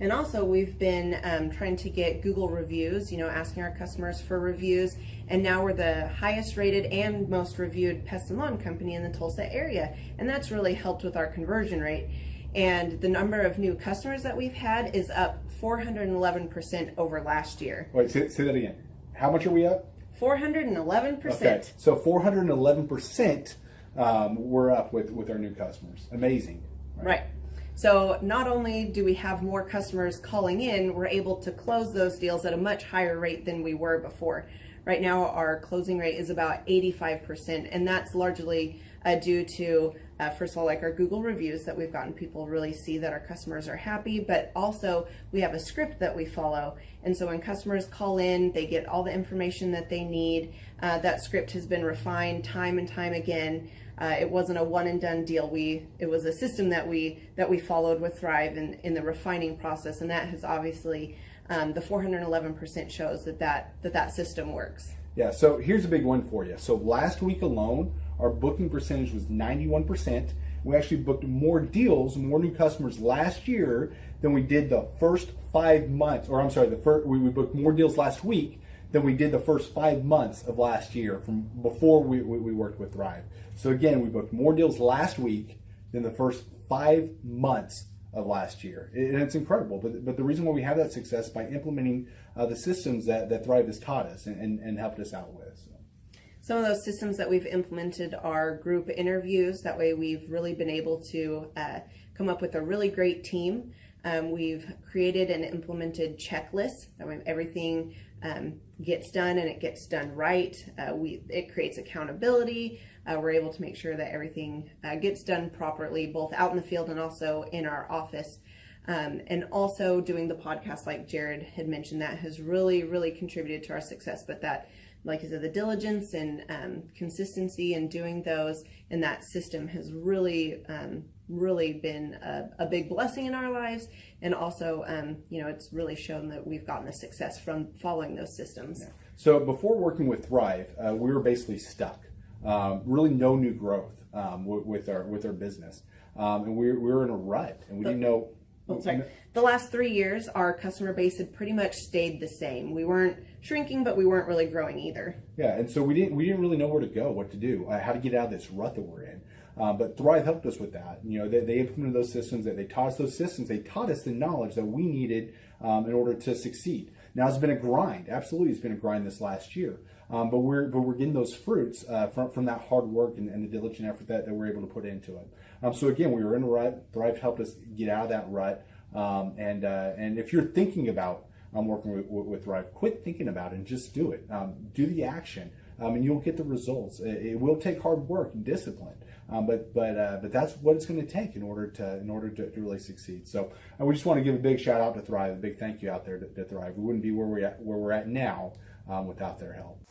And also we've been trying to get Google reviews, asking our customers for reviews. And now we're the highest rated and most reviewed pest and lawn company in the Tulsa area. And that's really helped with our conversion rate. And the number of new customers that we've had is up 411% over last year. Wait, say that again. How much are we up? 411%. Okay, so 411% we're up with our new customers. Amazing. Right. So not only do we have more customers calling in, we're able to close those deals at a much higher rate than we were before. Right now, our closing rate is about 85%, and that's largely due to, first of all, like our Google reviews that we've gotten people really see that our customers are happy, but also we have a script that we follow. And so when customers call in, they get all the information that they need. That script has been refined time and time again. It wasn't a one and done deal. It was a system that we followed with Thrive in the refining process, and that has obviously the 411% shows that system works. Yeah. So here's a big one for you. So last week alone, our booking percentage was 91%. We actually booked more deals, more new customers last year than we did the first 5 months. Or I'm sorry, we booked more deals last week than we did the first 5 months of last year from before we worked with Thrive. So again, we booked more deals last week than the first 5 months of last year. And it's incredible. But the reason why we have that success is by implementing the systems that Thrive has taught us and helped us out with. So. Some of those systems that we've implemented are group interviews. That way we've really been able to come up with a really great team. We've created and implemented checklists. That way everything gets done and it gets done right. It creates accountability. We're able to make sure that everything gets done properly, both out in the field and also in our office. And also doing the podcast, like Jared had mentioned, that has really, really contributed to our success. But that like I said, the diligence and consistency in doing those, and that system has really been a big blessing in our lives. And also, it's really shown that we've gotten the success from following those systems. Yeah. So before working with Thrive, we were basically stuck. Really no new growth with our business. And we were in a rut, and we didn't know. Oh, sorry. The last 3 years, our customer base had pretty much stayed the same. We weren't shrinking, but we weren't really growing either. Yeah, and so we didn't really know where to go, what to do, how to get out of this rut that we're in. But Thrive helped us with that. They implemented those systems. They taught us those systems. They taught us the knowledge that we needed in order to succeed. Now it's been a grind. Absolutely, it's been a grind this last year. But we're getting those fruits from that hard work and the diligent effort that we're able to put into it. So again, we were in a rut. Thrive helped us get out of that rut. And if you're thinking about working with Thrive, quit thinking about it and just do it. Do the action, and you'll get the results. It will take hard work and discipline, but that's what it's going to take in order to really succeed. So we just want to give a big shout out to Thrive, a big thank you out there to Thrive. We wouldn't be where we're at now without their help.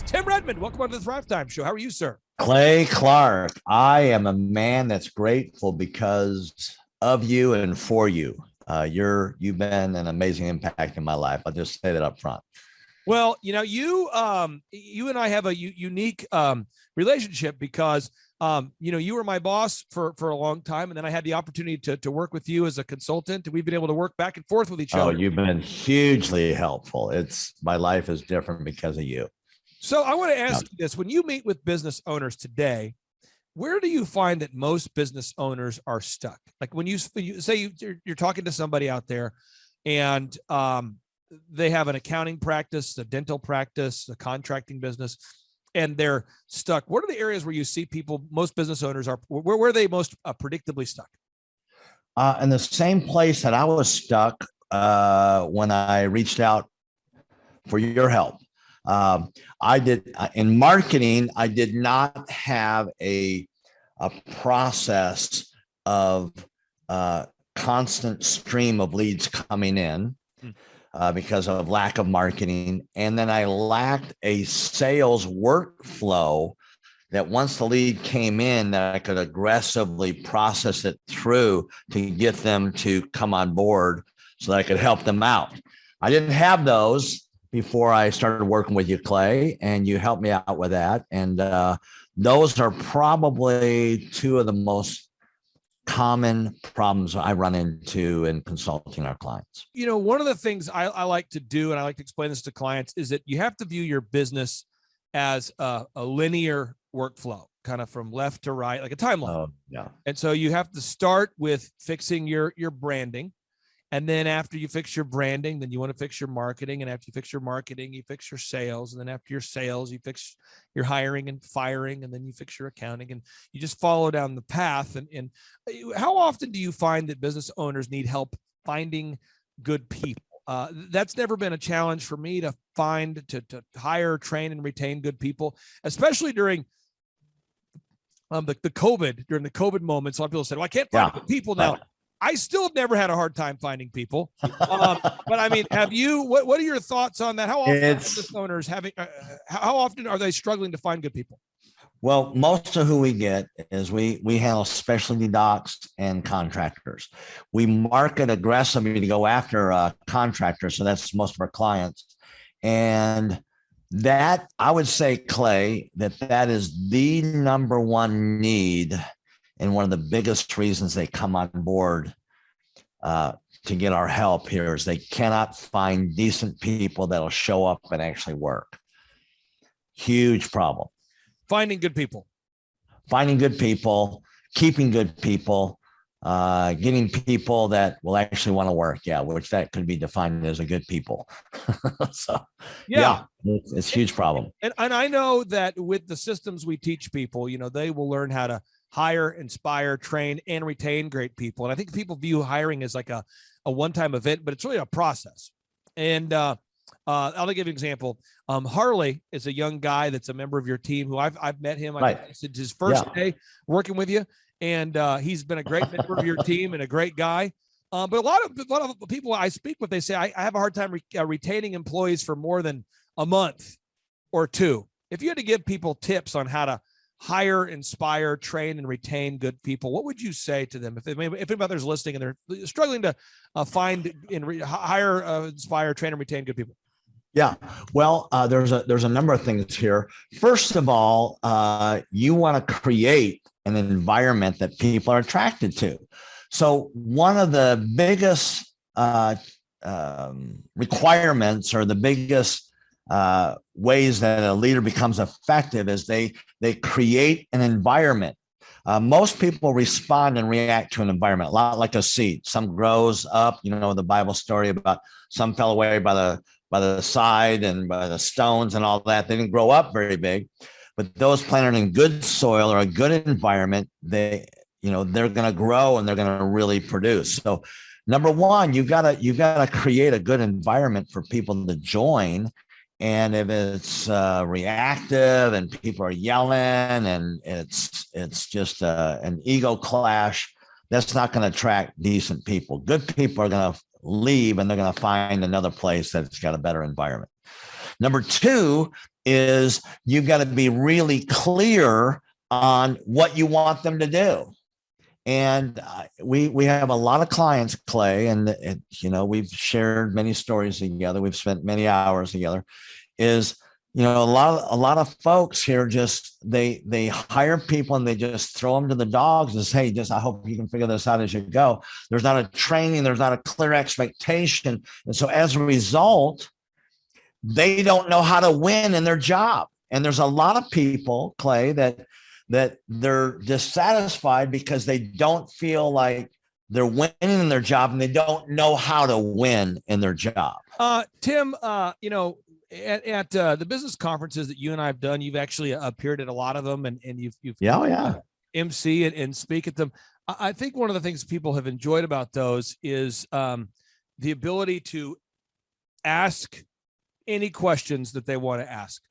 Tim Redmond, welcome on to the Thrivetime Show. How are you, sir? Clay Clark, I am a man that's grateful because of you and for you. You've been an amazing impact in my life. I'll just say that up front. Well, you and I have a unique relationship because you were my boss for a long time, and then I had the opportunity to work with you as a consultant, and we've been able to work back and forth with each other. Oh, you've been hugely helpful. My life is different because of you. So I want to ask you this: when you meet with business owners today, where do you find that most business owners are stuck? Like when you say you're talking to somebody out there, and they have an accounting practice, a dental practice, a contracting business, and they're stuck. What are the areas where you see most business owners are, where are they most predictably stuck? In the same place that I was stuck when I reached out for your help. In marketing, I did not have a process of constant stream of leads coming in because of lack of marketing. And then I lacked a sales workflow that once the lead came in, that I could aggressively process it through to get them to come on board so that I could help them out. I didn't have those before I started working with you, Clay, and you helped me out with that. And those are probably two of the most common problems I run into in consulting our clients. One of the things I like to do, and I like to explain this to clients, is that you have to view your business as a linear workflow, kind of from left to right, like a timeline. Oh, yeah. And so you have to start with fixing your branding. And then after you fix your branding, then you want to fix your marketing. And after you fix your marketing, you fix your sales. And then after your sales, you fix your hiring and firing. And then you fix your accounting. And you just follow down the path. And how often do you find that business owners need help finding good people? That's never been a challenge for me to find, to hire, train, and retain good people, especially during during the COVID moments. A lot of people said, well, I can't find good people now. I still have never had a hard time finding people. But I mean, have you, what are your thoughts on that? How often are business owners how often are they struggling to find good people? Well, most of who we get is we handle specialty docs and contractors. We market aggressively to go after contractors. So that's most of our clients. And that, I would say, Clay, that is the number one need and one of the biggest reasons they come on board to get our help here is they cannot find decent people that'll show up and actually work. Huge problem. Finding good people, keeping good people, getting people that will actually want to work. Yeah, which that could be defined as a good people. So yeah, it's a huge problem. And I know that with the systems we teach people, they will learn how to hire, inspire, train, and retain great people. And I think people view hiring as like a one-time event, but it's really a process. And I'll give you an example. Harley is a young guy that's a member of your team who I've met him. Right. It's his first day working with you. And he's been a great member of your team and a great guy. But a lot of people I speak with, they say, I have a hard time retaining employees for more than a month or two, if you had to give people tips on how to hire, inspire, train, and retain good people, what would you say to them? If anybody's listening and they're struggling to find and hire, inspire, train, and retain good people? Yeah, well, there's a number of things here. First of all, you want to create an environment that people are attracted to. So one of the biggest requirements, or the biggest ways that a leader becomes effective, is they create an environment. Most people respond and react to an environment a lot like a seed. Some grows up, the Bible story about some fell away by the side and by the stones and all that. They didn't grow up very big, but those planted in good soil or a good environment, they're going to grow and they're going to really produce. So number one, you gotta create a good environment for people to join. And if it's reactive and people are yelling and it's just an ego clash, that's not going to attract decent people. Good people are going to leave and they're going to find another place that's got a better environment. Number two is you've got to be really clear on what you want them to do. And we have a lot of clients, Clay, and we've shared many stories together. We've spent many hours together. Is a lot of folks here just they hire people and they just throw them to the dogs and say, hey, I hope you can figure this out as you go. There's not a training, there's not a clear expectation, and so as a result, they don't know how to win in their job. And there's a lot of people, Clay, that they're dissatisfied because they don't feel like they're winning in their job and they don't know how to win in their job. Tim, at the business conferences that you and I have done, you've actually appeared at a lot of them, and you've MC and speak at them. I think one of the things people have enjoyed about those is the ability to ask any questions that they want to ask,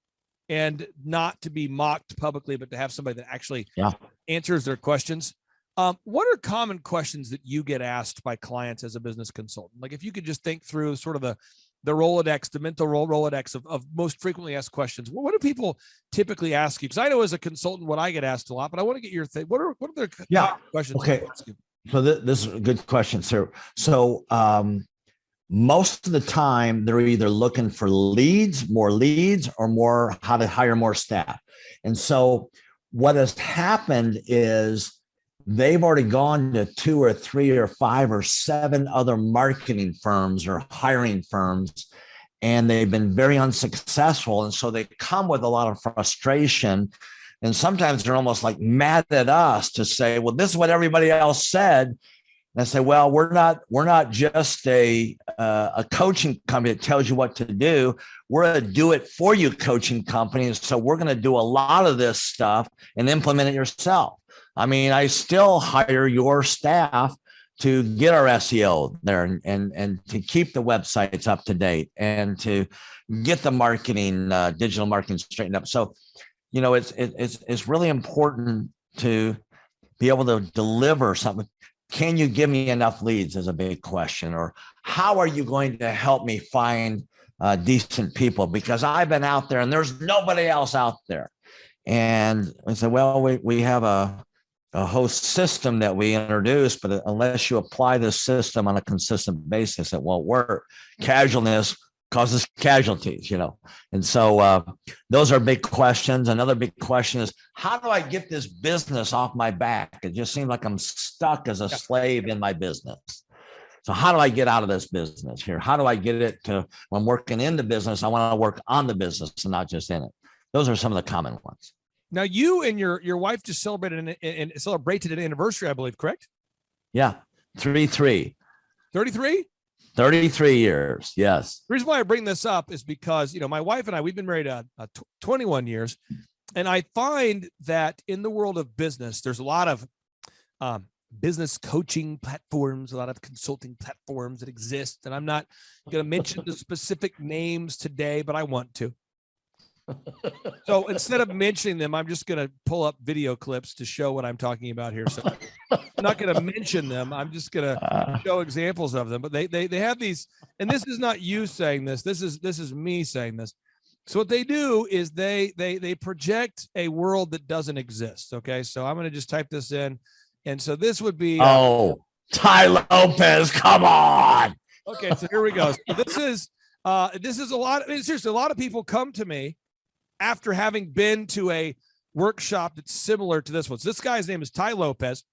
and not to be mocked publicly, but to have somebody that actually answers their questions. What are common questions that you get asked by clients as a business consultant? Like if you could just think through sort of the Rolodex, the mental Rolodex of most frequently asked questions. What do people typically ask you? Because I know as a consultant, what I get asked a lot, but I want to get your thing. What are their questions? Okay. So this is a good question, sir. So most of the time they're either looking for more leads or more how to hire more staff. And so what has happened is they've already gone to 2 or 3 or 5 or 7 other marketing firms or hiring firms, and they've been very unsuccessful. And so they come with a lot of frustration. And sometimes they're almost like mad at us to say, well, this is what everybody else said. And I say, well, we're not just a coaching company that tells you what to do. We're a do it for you coaching company. So we're going to do a lot of this stuff and implement it yourself. I mean, I still hire your staff to get our SEO there and to keep the websites up to date and to get the marketing, digital marketing straightened up. So, it's really important to be able to deliver something. Can you give me enough leads is a big question, or how are you going to help me find decent people? Because I've been out there and there's nobody else out there. And I said, well, we have a host system that we introduced, but unless you apply this system on a consistent basis, it won't work. Casualness causes casualties, And so those are big questions. Another big question is, how do I get this business off my back? It just seems like I'm stuck as a slave in my business. So how do I get out of this business here? How do I get it to, when I'm working in the business, I want to work on the business and not just in it. Those are some of the common ones. Now, you and your wife just celebrated an anniversary, I believe, correct? Yeah, 33. 33? 33 years, yes. The reason why I bring this up is because, my wife and I, we've been married 21 years, and I find that in the world of business, there's a lot of business coaching platforms, a lot of consulting platforms that exist, and I'm not going to mention the specific names today, but I want to. So instead of mentioning them, I'm just going to pull up video clips to show what I'm talking about here. So I'm not going to mention them. I'm just going to show examples of them. But they have these, and this is not you saying this. This is me saying this. So what they do is they project a world that doesn't exist. Okay, so I'm going to just type this in, and so this would be Ty Lopez, come on. okay. So here we go. So this is a lot. I mean, seriously, a lot of people come to me after having been to a workshop that's similar to this one. So this guy's name is Ty Lopez,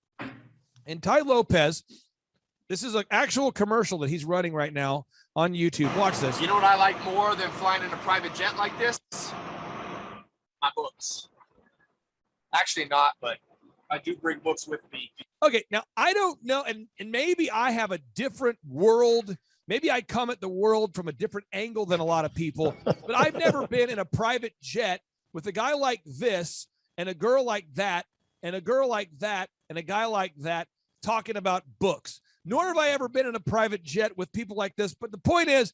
and Ty Lopez, this is an actual commercial that he's running right now on YouTube. Watch this. You know what I like more than flying in a private jet like this? My books. Actually not, but I do bring books with me. Okay, now I don't know, and maybe I have a different world. Maybe I come at the world from a different angle than a lot of people, but I've never been in a private jet with a guy like this and a girl like that and a girl like that and a guy like that talking about books. Nor have I ever been in a private jet with people like this. But the point is,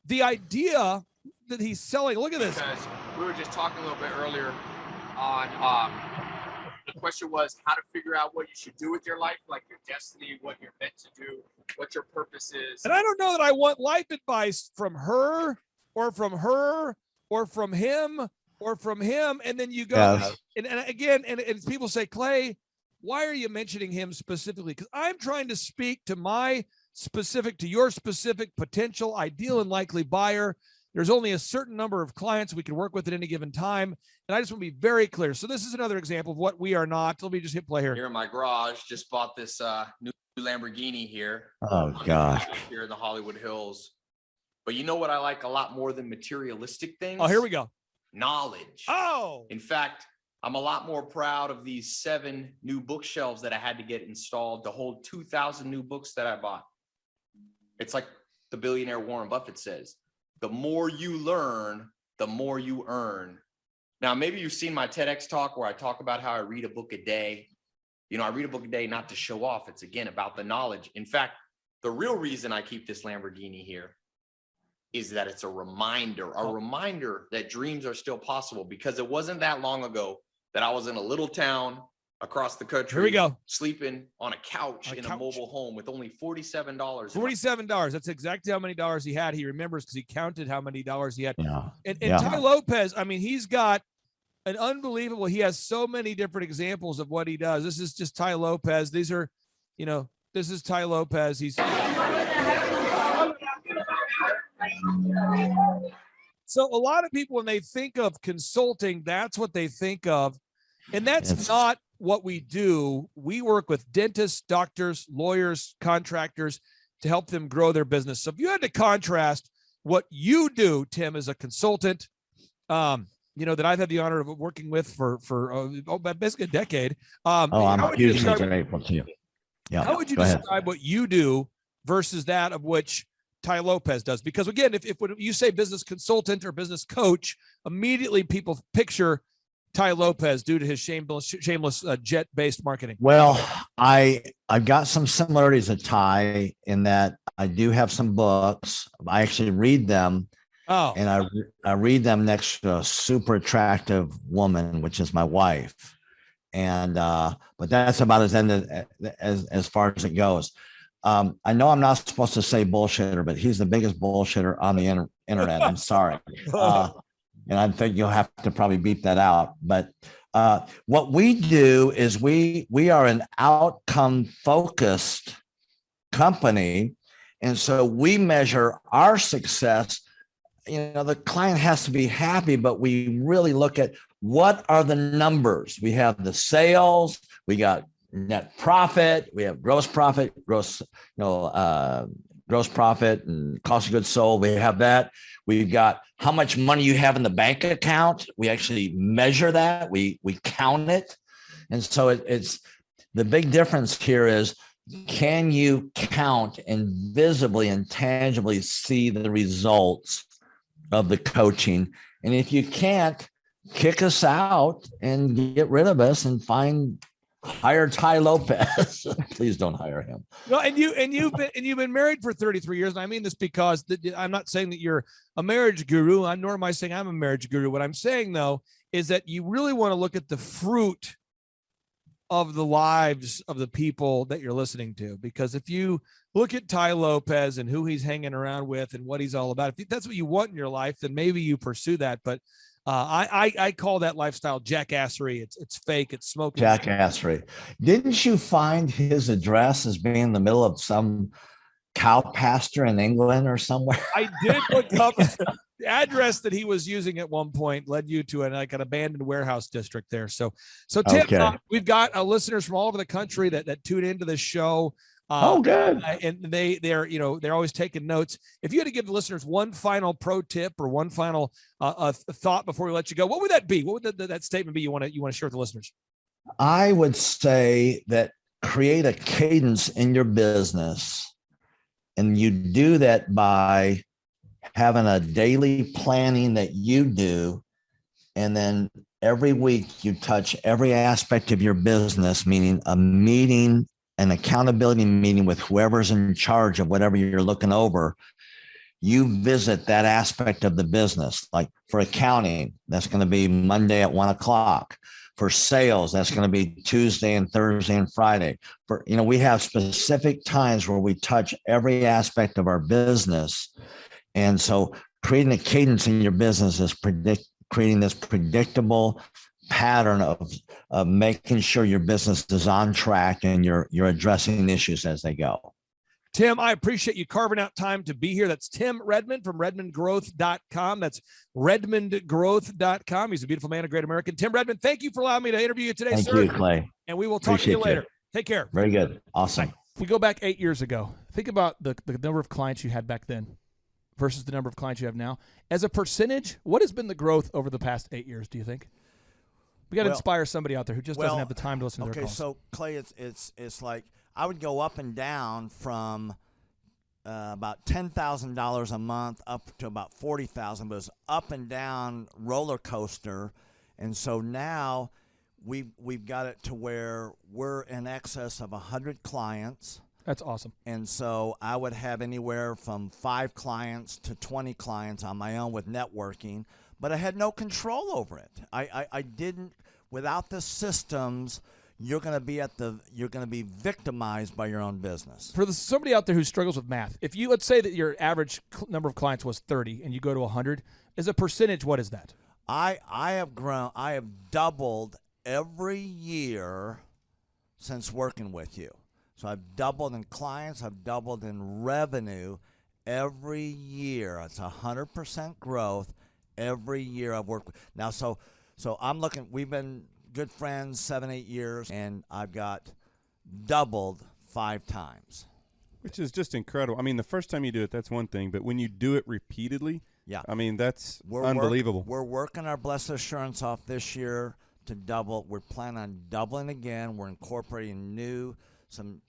the idea that he's selling, look at this. Because we were just talking a little bit earlier on, the question was how to figure out what you should do with your life, like your destiny, what you're meant to do, what your purpose is. And I don't know that I want life advice from her or from her or from him or from him. And then you go, Yes. and again, and people say, Clay, why are you mentioning him specifically? Because I'm trying to speak to my specific, to your specific potential ideal and likely buyer. There's only a certain number of clients we can work with at any given time. And I just want to be very clear. So this is another example of what we are not. Let me just hit play here. Here in my garage, just bought this new Lamborghini here. Oh, gosh. Here in the Hollywood Hills. But you know what I like a lot more than materialistic things? Oh, here we go. Knowledge. Oh, In fact, I'm a lot more proud of these 7 new bookshelves that I had to get installed to hold 2,000 new books that I bought. It's like the billionaire Warren Buffett says, the more you learn, the more you earn. Now, maybe you've seen my TEDx talk where I talk about how I read a book a day. You know, I read a book a day not to show off. It's, again, about the knowledge. In fact, the real reason I keep this Lamborghini here is that it's a reminder that dreams are still possible, because it wasn't that long ago that I was in a little town across the country. Here we go. Sleeping on a couch in a mobile home with only $47. $47. That's exactly how many dollars he had. He remembers because he counted how many dollars he had. Yeah. And Ty Lopez, I mean, he's got an unbelievable, he has so many different examples of what he does. This is just Ty Lopez. These are, you know, this is Ty Lopez. He's so a lot of people, when they think of consulting, that's what they think of. And that's not what we do. We work with dentists, doctors, lawyers, contractors to help them grow their business. So if you had to contrast what you do, Tim, as a consultant, you know, that I've had the honor of working with for basically a decade. I'm hugely grateful to you. Yeah. How would you describe what you do versus that of which Ty Lopez does? Because again, if when you say business consultant or business coach, immediately people picture Ty Lopez due to his shameless jet-based marketing. Well, I've got some similarities to Ty in that I do have some books. I actually read them. Oh. And I read them next to a super attractive woman, which is my wife. And but that's about as far as it goes. I know I'm not supposed to say bullshitter, but he's the biggest bullshitter on the internet. I'm sorry. And I think you'll have to probably beep that out. But what we do is we are an outcome focused company. And so we measure our success. You know, the client has to be happy, but we really look at what are the numbers. We have the sales, we got net profit, we have gross profit, gross profit and cost of goods sold. We have that. We've got how much money you have in the bank account. We actually measure that. We count it. And so it's the big difference here is, can you count and visibly and tangibly see the results of the coaching? And if you can't, kick us out and get rid of us and hire Ty Lopez. Please don't hire him. No, and you've been married for 33 years. And I mean this because I'm not saying that you're a marriage guru. Nor am I saying I'm a marriage guru. What I'm saying though is that you really want to look at the fruit of the lives of the people that you're listening to. Because if you look at Ty Lopez and who he's hanging around with and what he's all about, if that's what you want in your life, then maybe you pursue that. But I call that lifestyle jackassery. It's fake. It's smoking. Jackassery. Didn't you find his address as being in the middle of some cow pasture in England or somewhere? I did look up the address that he was using at one point led you to an abandoned warehouse district there. So Tim, Okay. we've got listeners from all over the country that tune into the show. Good. And they're always taking notes. If you had to give the listeners one final pro tip or one final thought before we let you go, what would that be? What would that statement be you want to share with the listeners? I would say that create a cadence in your business, and you do that by having a daily planning that you do, and then every week you touch every aspect of your business, meaning a meeting, an accountability meeting with whoever's in charge of whatever you're looking over. You visit that aspect of the business. Like for accounting, that's going to be Monday at 1:00. For sales, that's going to be Tuesday and Thursday and Friday. We have specific times where we touch every aspect of our business. And so creating a cadence in your business is creating this predictable pattern of making sure your business is on track and you're addressing issues as they go. Tim, I appreciate you carving out time to be here. That's Tim Redmond from RedmondGrowth.com. That's RedmondGrowth.com. He's a beautiful man, a great American. Tim Redmond, thank you for allowing me to interview you today, sir. Thank you, Clay. And we will talk to you later. Take care. Very good. Awesome. If we go back 8 years ago, think about the number of clients you had back then versus the number of clients you have now. As a percentage, what has been the growth over the past 8 years, do you think? We got to inspire somebody out there who just doesn't have the time to listen to their calls. So Clay, it's like I would go up and down from about $10,000 a month up to about $40,000, but it's up and down roller coaster. And so now we've got it to where we're in excess of 100 clients. That's awesome. And so I would have anywhere from 5 clients to 20 clients on my own with networking, but I had no control over it. I didn't. Without the systems, you're going to be victimized by your own business. For somebody out there who struggles with math, if you, let's say that your average number of clients was 30 and you go to 100, as a percentage, what is that? I have doubled every year since working with you. So I've doubled in clients, I've doubled in revenue every year. It's 100% growth every year I've worked with. Now, so I'm looking, we've been good friends 7-8 years, and I've got doubled 5 times. Which is just incredible. I mean, the first time you do it, that's one thing, but when you do it repeatedly, yeah, I mean, that's unbelievable. We're working our Blessed Assurance off this year to double. We're planning on doubling again. We're incorporating some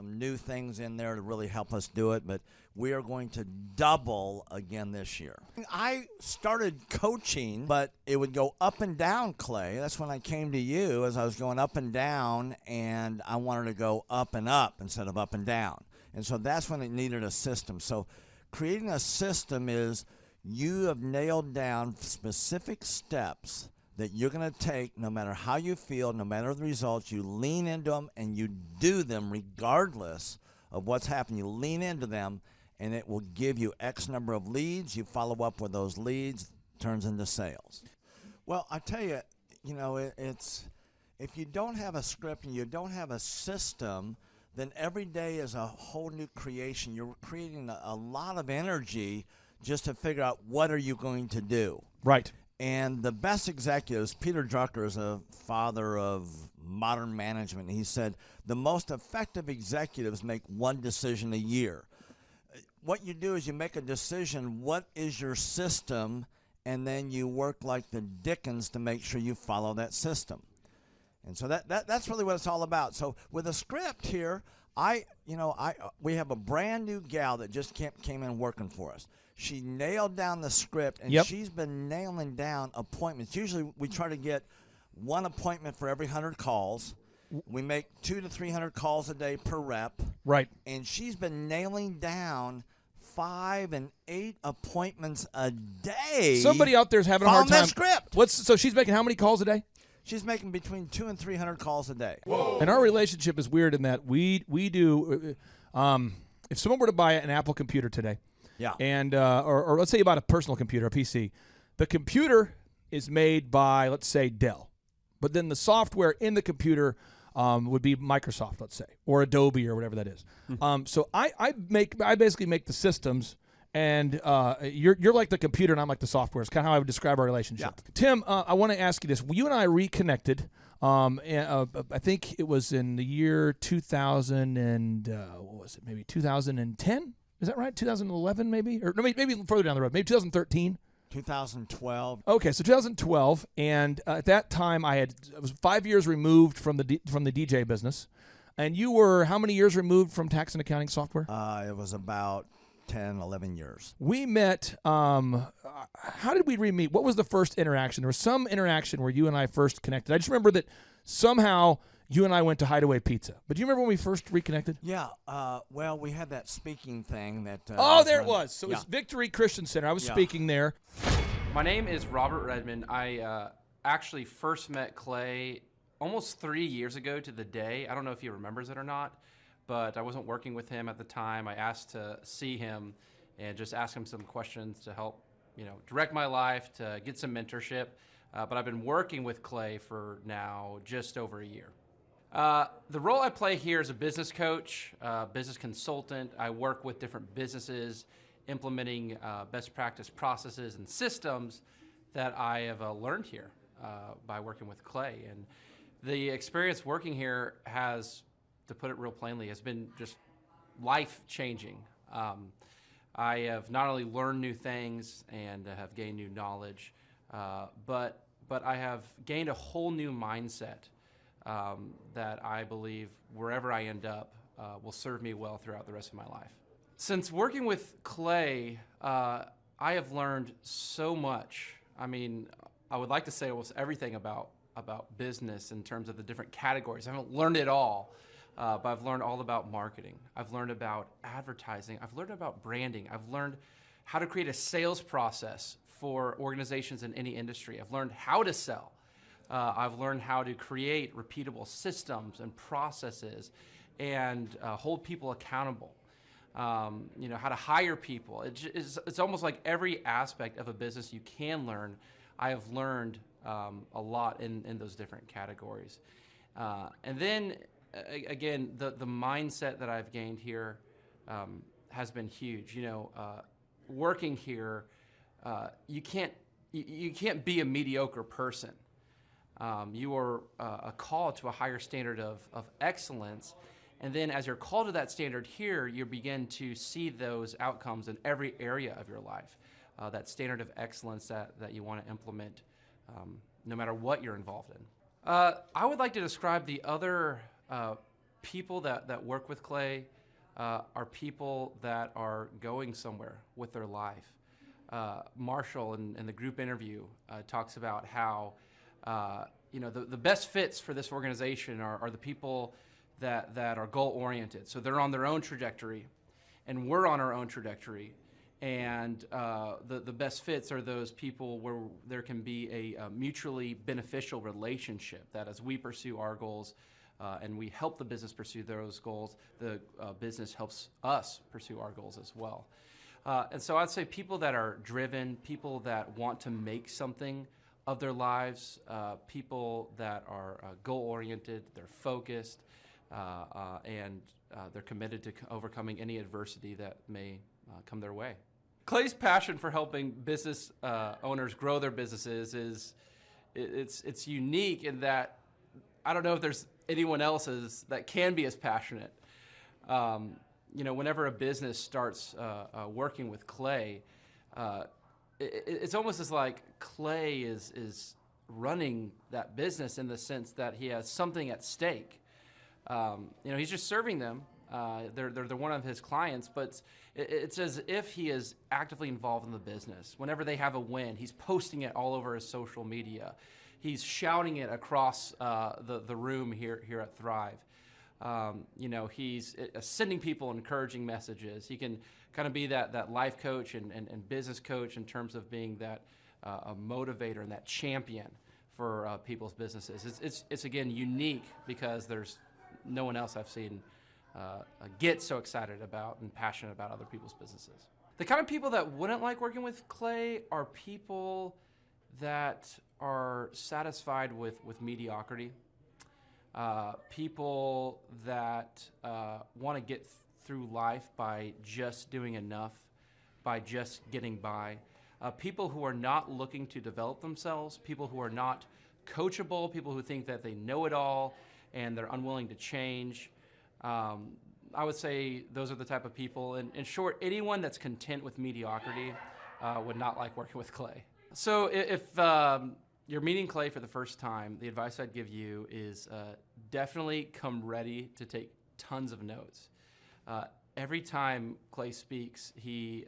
new things in there to really help us do it, but we are going to double again this year. I started coaching, but it would go up and down, Clay. That's when I came to you, as I was going up and down, and I wanted to go up and up instead of up and down. And so that's when it needed a system. So creating a system is you have nailed down specific steps that you're going to take no matter how you feel, no matter the results. You lean into them and you do them regardless of what's happening. You lean into them and it will give you X number of leads. You follow up with those leads, turns into sales. Well, I tell you, it's if you don't have a script and you don't have a system, then every day is a whole new creation. You're creating a lot of energy just to figure out what are you going to do. Right. And the best executives, Peter Drucker is a father of modern management. He said, the most effective executives make one decision a year. What you do is you make a decision, what is your system, and then you work like the Dickens to make sure you follow that system. And so that's really what it's all about. So with a script here, we have a brand new gal that just came in working for us. She nailed down the script, and she's been nailing down appointments. Usually we try to get one appointment for every 100 calls. We make 200 to 300 calls a day per rep. Right. And she's been nailing down 5 and 8 appointments a day. Somebody out there's having a hard time. That script. So she's making how many calls a day? she's making between 200 and 300 calls a day. And our relationship is weird in that we do. If someone were to buy an Apple computer today, Yeah. and or let's say you bought a personal computer, a PC, the computer is made by, let's say, Dell, but then the software in the computer would be Microsoft, let's say, or Adobe or whatever that is. So I basically make the systems, and you're like the computer and I'm like the software. It's kind of how I would describe our relationship. Yeah. Tim, I want to ask you this. You and I reconnected. I think it was in the year 2000 and what was it? Maybe 2010. Is that right? 2011, maybe, or no, maybe further down the road. Maybe 2013. 2012. Okay, so 2012, and at that time I was 5 years removed from the DJ business, and you were how many years removed from tax and accounting software? It was about 10, 11 years. We met. How did we re-meet? What was the first interaction? There was some interaction where you and I first connected. I just remember that somehow you and I went to Hideaway Pizza. But do you remember when we first reconnected? Yeah. Well, we had that speaking thing that. There it was. So it's Victory Christian Center. I was speaking there. My name is Robert Redmond. I actually first met Clay almost 3 years ago to the day. I don't know if he remembers it or not, but I wasn't working with him at the time. I asked to see him and just ask him some questions to help, direct my life, to get some mentorship. But I've been working with Clay for now just over a year. The role I play here is a business coach, business consultant. I work with different businesses implementing best practice processes and systems that I have learned here by working with Clay. And the experience working here has, to put it real plainly, has been just life-changing. I have not only learned new things and have gained new knowledge, but I have gained a whole new mindset that I believe wherever I end up will serve me well throughout the rest of my life. Since working with Clay, I have learned so much. I mean, I would like to say almost everything about business in terms of the different categories. I haven't learned it all, but I've learned all about marketing. I've learned about advertising. I've learned about branding. I've learned how to create a sales process for organizations in any industry. I've learned how to sell. I've learned how to create repeatable systems and processes and hold people accountable. How to hire people. It's almost like every aspect of a business you can learn. I have learned a lot in those different categories. And then, again, the mindset that I've gained here has been huge. Working here, you can't be a mediocre person. You are a call to a higher standard of excellence. And then as you're called to that standard here, you begin to see those outcomes in every area of your life. That standard of excellence that you want to implement no matter what you're involved in. I would like to describe the other people that work with Clay are people that are going somewhere with their life. Marshall in the group interview talks about how the best fits for this organization are the people that are goal-oriented. So they're on their own trajectory, and we're on our own trajectory. And the best fits are those people where there can be a mutually beneficial relationship, that as we pursue our goals and we help the business pursue those goals, the business helps us pursue our goals as well. And so I'd say people that are driven, people that want to make something of their lives, people that are goal-oriented, they're focused, and they're committed to overcoming any adversity that may come their way. Clay's passion for helping business owners grow their businesses it's unique in that I don't know if there's anyone else that can be as passionate. Whenever a business starts working with Clay, it's almost as like Clay is running that business in the sense that he has something at stake. He's just serving them. They're one of his clients, but it's as if he is actively involved in the business. Whenever they have a win, he's posting it all over his social media. He's shouting it across the room here at Thrive. He's sending people encouraging messages. He can kind of be that life coach and business coach in terms of being that a motivator and that champion for people's businesses. It's again unique because there's no one else I've seen get so excited about and passionate about other people's businesses. The kind of people that wouldn't like working with clay are people that are satisfied with mediocrity. People that want to get through life by just doing enough, by just getting by. People who are not looking to develop themselves, people who are not coachable, people who think that they know it all and they're unwilling to change. I would say those are the type of people. In short, anyone that's content with mediocrity would not like working with clay. So if you're meeting clay for the first time, the advice I'd give you is definitely come ready to take tons of notes. Every time Clay speaks, he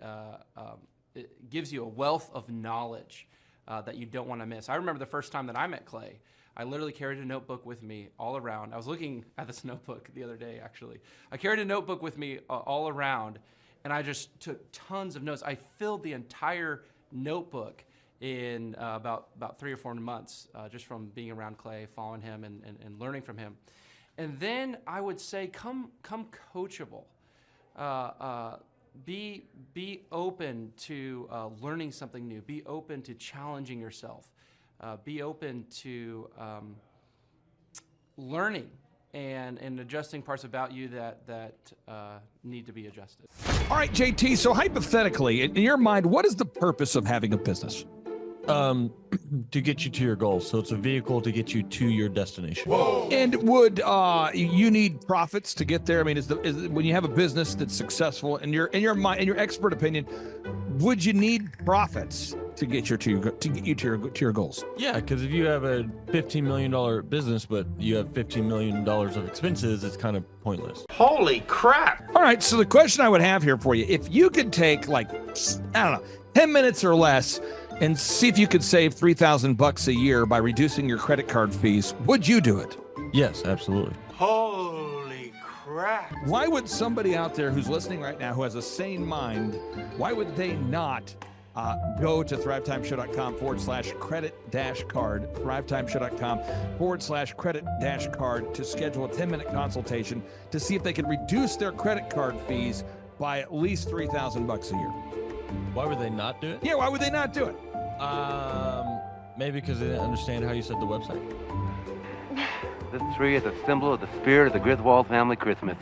it gives you a wealth of knowledge that you don't want to miss. I remember the first time that I met Clay, I literally carried a notebook with me all around. I was looking at this notebook the other day, actually. I carried a notebook with me all around, and I just took tons of notes. I filled the entire notebook in about 3 or 4 months, just from being around Clay, following him, and learning from him. And then I would say, come coachable. Be open to learning something new. Be open to challenging yourself. Be open to learning and adjusting parts about you that need to be adjusted. All right, JT, so hypothetically, in your mind, what is the purpose of having a business? To get you to your goals. So it's a vehicle to get you to your destination. Whoa. And would you need profits to get there? I mean, is when you have a business that's successful, in your mind, in your expert opinion, would you need profits to get you to your goals? Yeah, because if you have a $15 million business, but you have $15 million of expenses, it's kind of pointless. Holy crap! All right, so the question I would have here for you, if you could take, like, I don't know, 10 minutes or less and see if you could save $3,000 a year by reducing your credit card fees, would you do it? Yes, absolutely. Holy crap. Why would somebody out there who's listening right now who has a sane mind, why would they not go to thrivetimeshow.com/credit-card, thrivetimeshow.com/credit-card to schedule a 10-minute consultation to see if they can reduce their credit card fees by at least $3,000 a year? Why would they not do it? Yeah, why would they not do it? Maybe because they didn't understand how you said the website. The 3 is a symbol of the spirit of the Griswold family Christmas.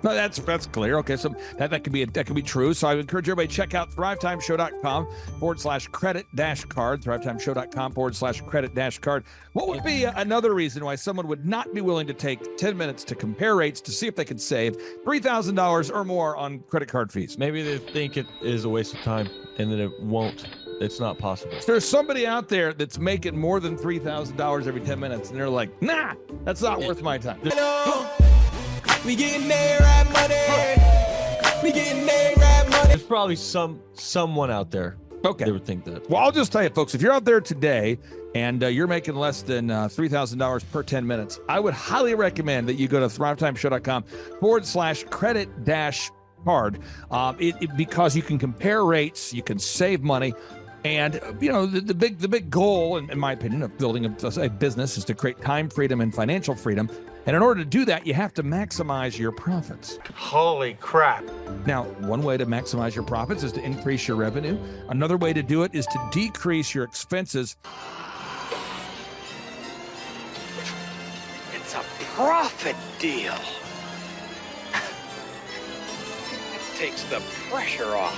No, that's clear. Okay, so that could be true. So I would encourage everybody to check out thrivetimeshow.com/credit-card, thrivetimeshow.com/credit-card. What would be another reason why someone would not be willing to take 10 minutes to compare rates to see if they could save $3,000 or more on credit card fees? Maybe they think it is a waste of time and that it won't. It's not possible. There's somebody out there that's making more than $3,000 every 10 minutes, and they're like, nah, that's not worth my time. We getting there, right money. We getting there, right money. There's probably someone out there. Okay. They would think that. Well, I'll just tell you, folks, if you're out there today and you're making less than $3,000 per 10 minutes, I would highly recommend that you go to thrivetimeshow.com/credit-card because you can compare rates, you can save money. And, you know, the big goal, in my opinion, of building a business is to create time freedom and financial freedom. And in order to do that, you have to maximize your profits. Holy crap. Now, one way to maximize your profits is to increase your revenue. Another way to do it is to decrease your expenses. It's a profit deal. It takes the pressure off.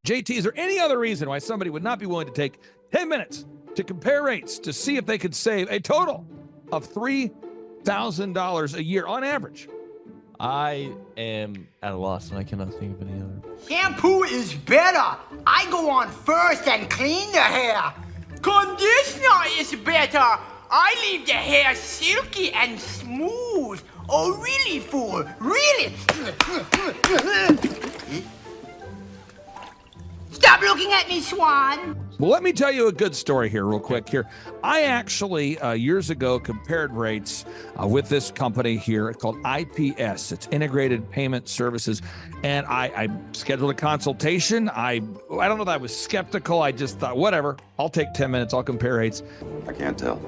JT, is there any other reason why somebody would not be willing to take 10 minutes to compare rates to see if they could save a total of $3,000 a year on average? I am at a loss and I cannot think of any other. Shampoo is better. I go on first and clean the hair. Conditioner is better. I leave the hair silky and smooth. Oh, really, fool? Really? Stop looking at me, Swan. Well, let me tell you a good story here real quick here. I actually, years ago, compared rates with this company here called IPS. It's Integrated Payment Services. And I scheduled a consultation. I don't know that I was skeptical. I just thought, whatever, I'll take 10 minutes. I'll compare rates. I can't tell.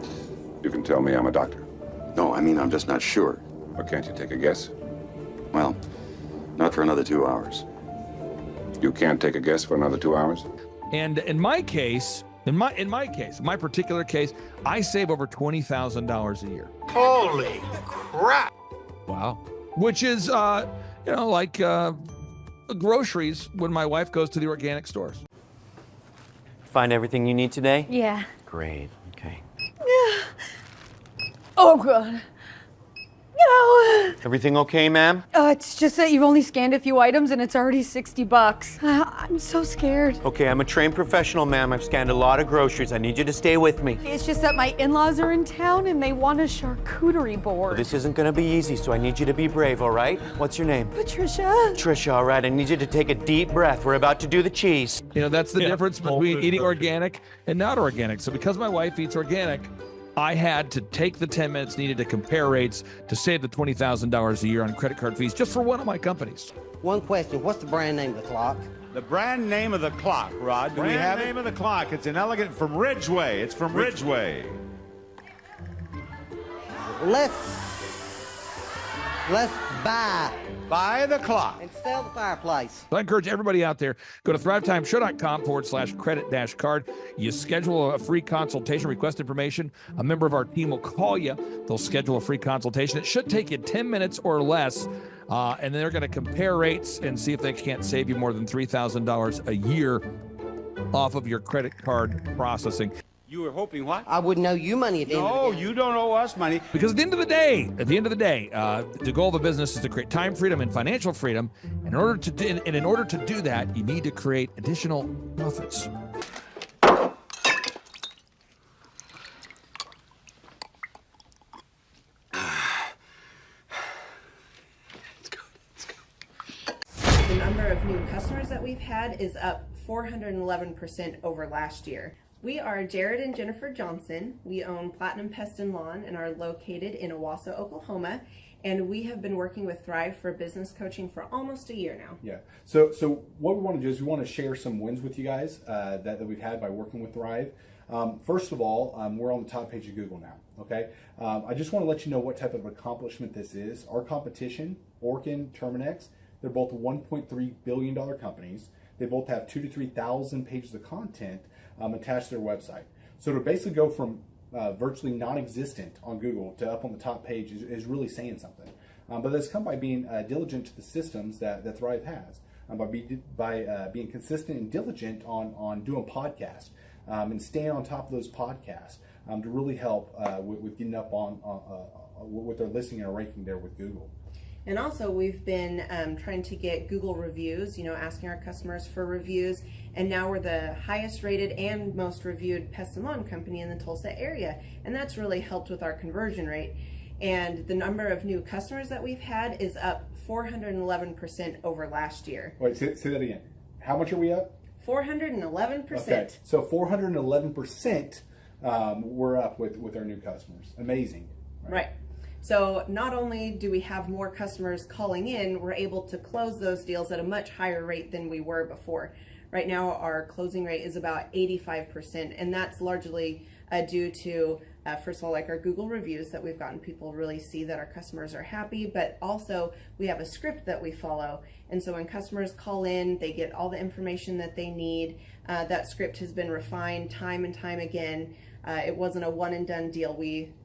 You can tell me I'm a doctor. No, I mean, I'm just not sure. Or can't you take a guess? Well, not for another 2 hours. You can't take a guess for another 2 hours? And in my case, my particular case, I save over $20,000 a year. Holy crap! Wow. Which is, like groceries when my wife goes to the organic stores. Find everything you need today? Yeah. Great. Okay. Oh, God. No. Everything okay, ma'am? It's just that you've only scanned a few items and it's already $60. I'm so scared. Okay, I'm a trained professional, ma'am. I've scanned a lot of groceries. I need you to stay with me. It's just that my in-laws are in town and they want a charcuterie board. Well, this isn't gonna be easy, so I need you to be brave, all right? What's your name? Patricia. Trisha, all right. I need you to take a deep breath. We're about to do the cheese. That's the difference between eating organic and not organic. So because my wife eats organic, I had to take the 10 minutes needed to compare rates to save the $20,000 a year on credit card fees just for one of my companies. One question, what's the brand name of the clock? The brand name of the clock, Rod, do we have it? Brand name of the clock, it's an elegant from Ridgeway. It's from Ridgeway. Let's buy the clock and sell the fireplace. So I encourage everybody out there, go to thrivetimeshow.com/credit-card. You schedule a free consultation, request information. A member of our team will call you. They'll schedule a free consultation. It should take you 10 minutes or less. And then they're going to compare rates and see if they can't save you more than $3,000 a year off of your credit card processing. You were hoping what? I wouldn't owe you money at the end of the day. No, you don't owe us money. Because at the end of the day, the goal of the business is to create time freedom and financial freedom. And in order to do that, you need to create additional profits. The number of new customers that we've had is up 411% over last year. We are Jared and Jennifer Johnson. We own Platinum Pest and Lawn and are located in Owasso, Oklahoma. And we have been working with Thrive for business coaching for almost a year now. Yeah. So what we want to do is we want to share some wins with you guys that we've had by working with Thrive. First of all, we're on the top page of Google now. Okay. I just want to let you know what type of accomplishment this is. Our competition, Orkin, Terminex, they're both $1.3 billion companies. They both have 2,000 to 3,000 pages of content attached to their website. So to basically go from virtually non-existent on Google to up on the top page is really saying something. But that's come by being diligent to the systems that Thrive has, by being consistent and diligent on doing podcasts and staying on top of those podcasts to really help with getting up on with their listing and ranking there with Google. And also we've been trying to get Google reviews, asking our customers for reviews. And now we're the highest rated and most reviewed pest and lawn company in the Tulsa area. And that's really helped with our conversion rate. And the number of new customers that we've had is up 411% over last year. Wait, say that again. How much are we up? 411%. Okay, so 411% we're up with our new customers. Amazing. Right. So not only do we have more customers calling in, we're able to close those deals at a much higher rate than we were before. Right now, our closing rate is about 85%, and that's largely due to, first of all, like our Google reviews that we've gotten people really see that our customers are happy, but also we have a script that we follow. And so when customers call in, they get all the information that they need. That script has been refined time and time again. It wasn't a one and done deal.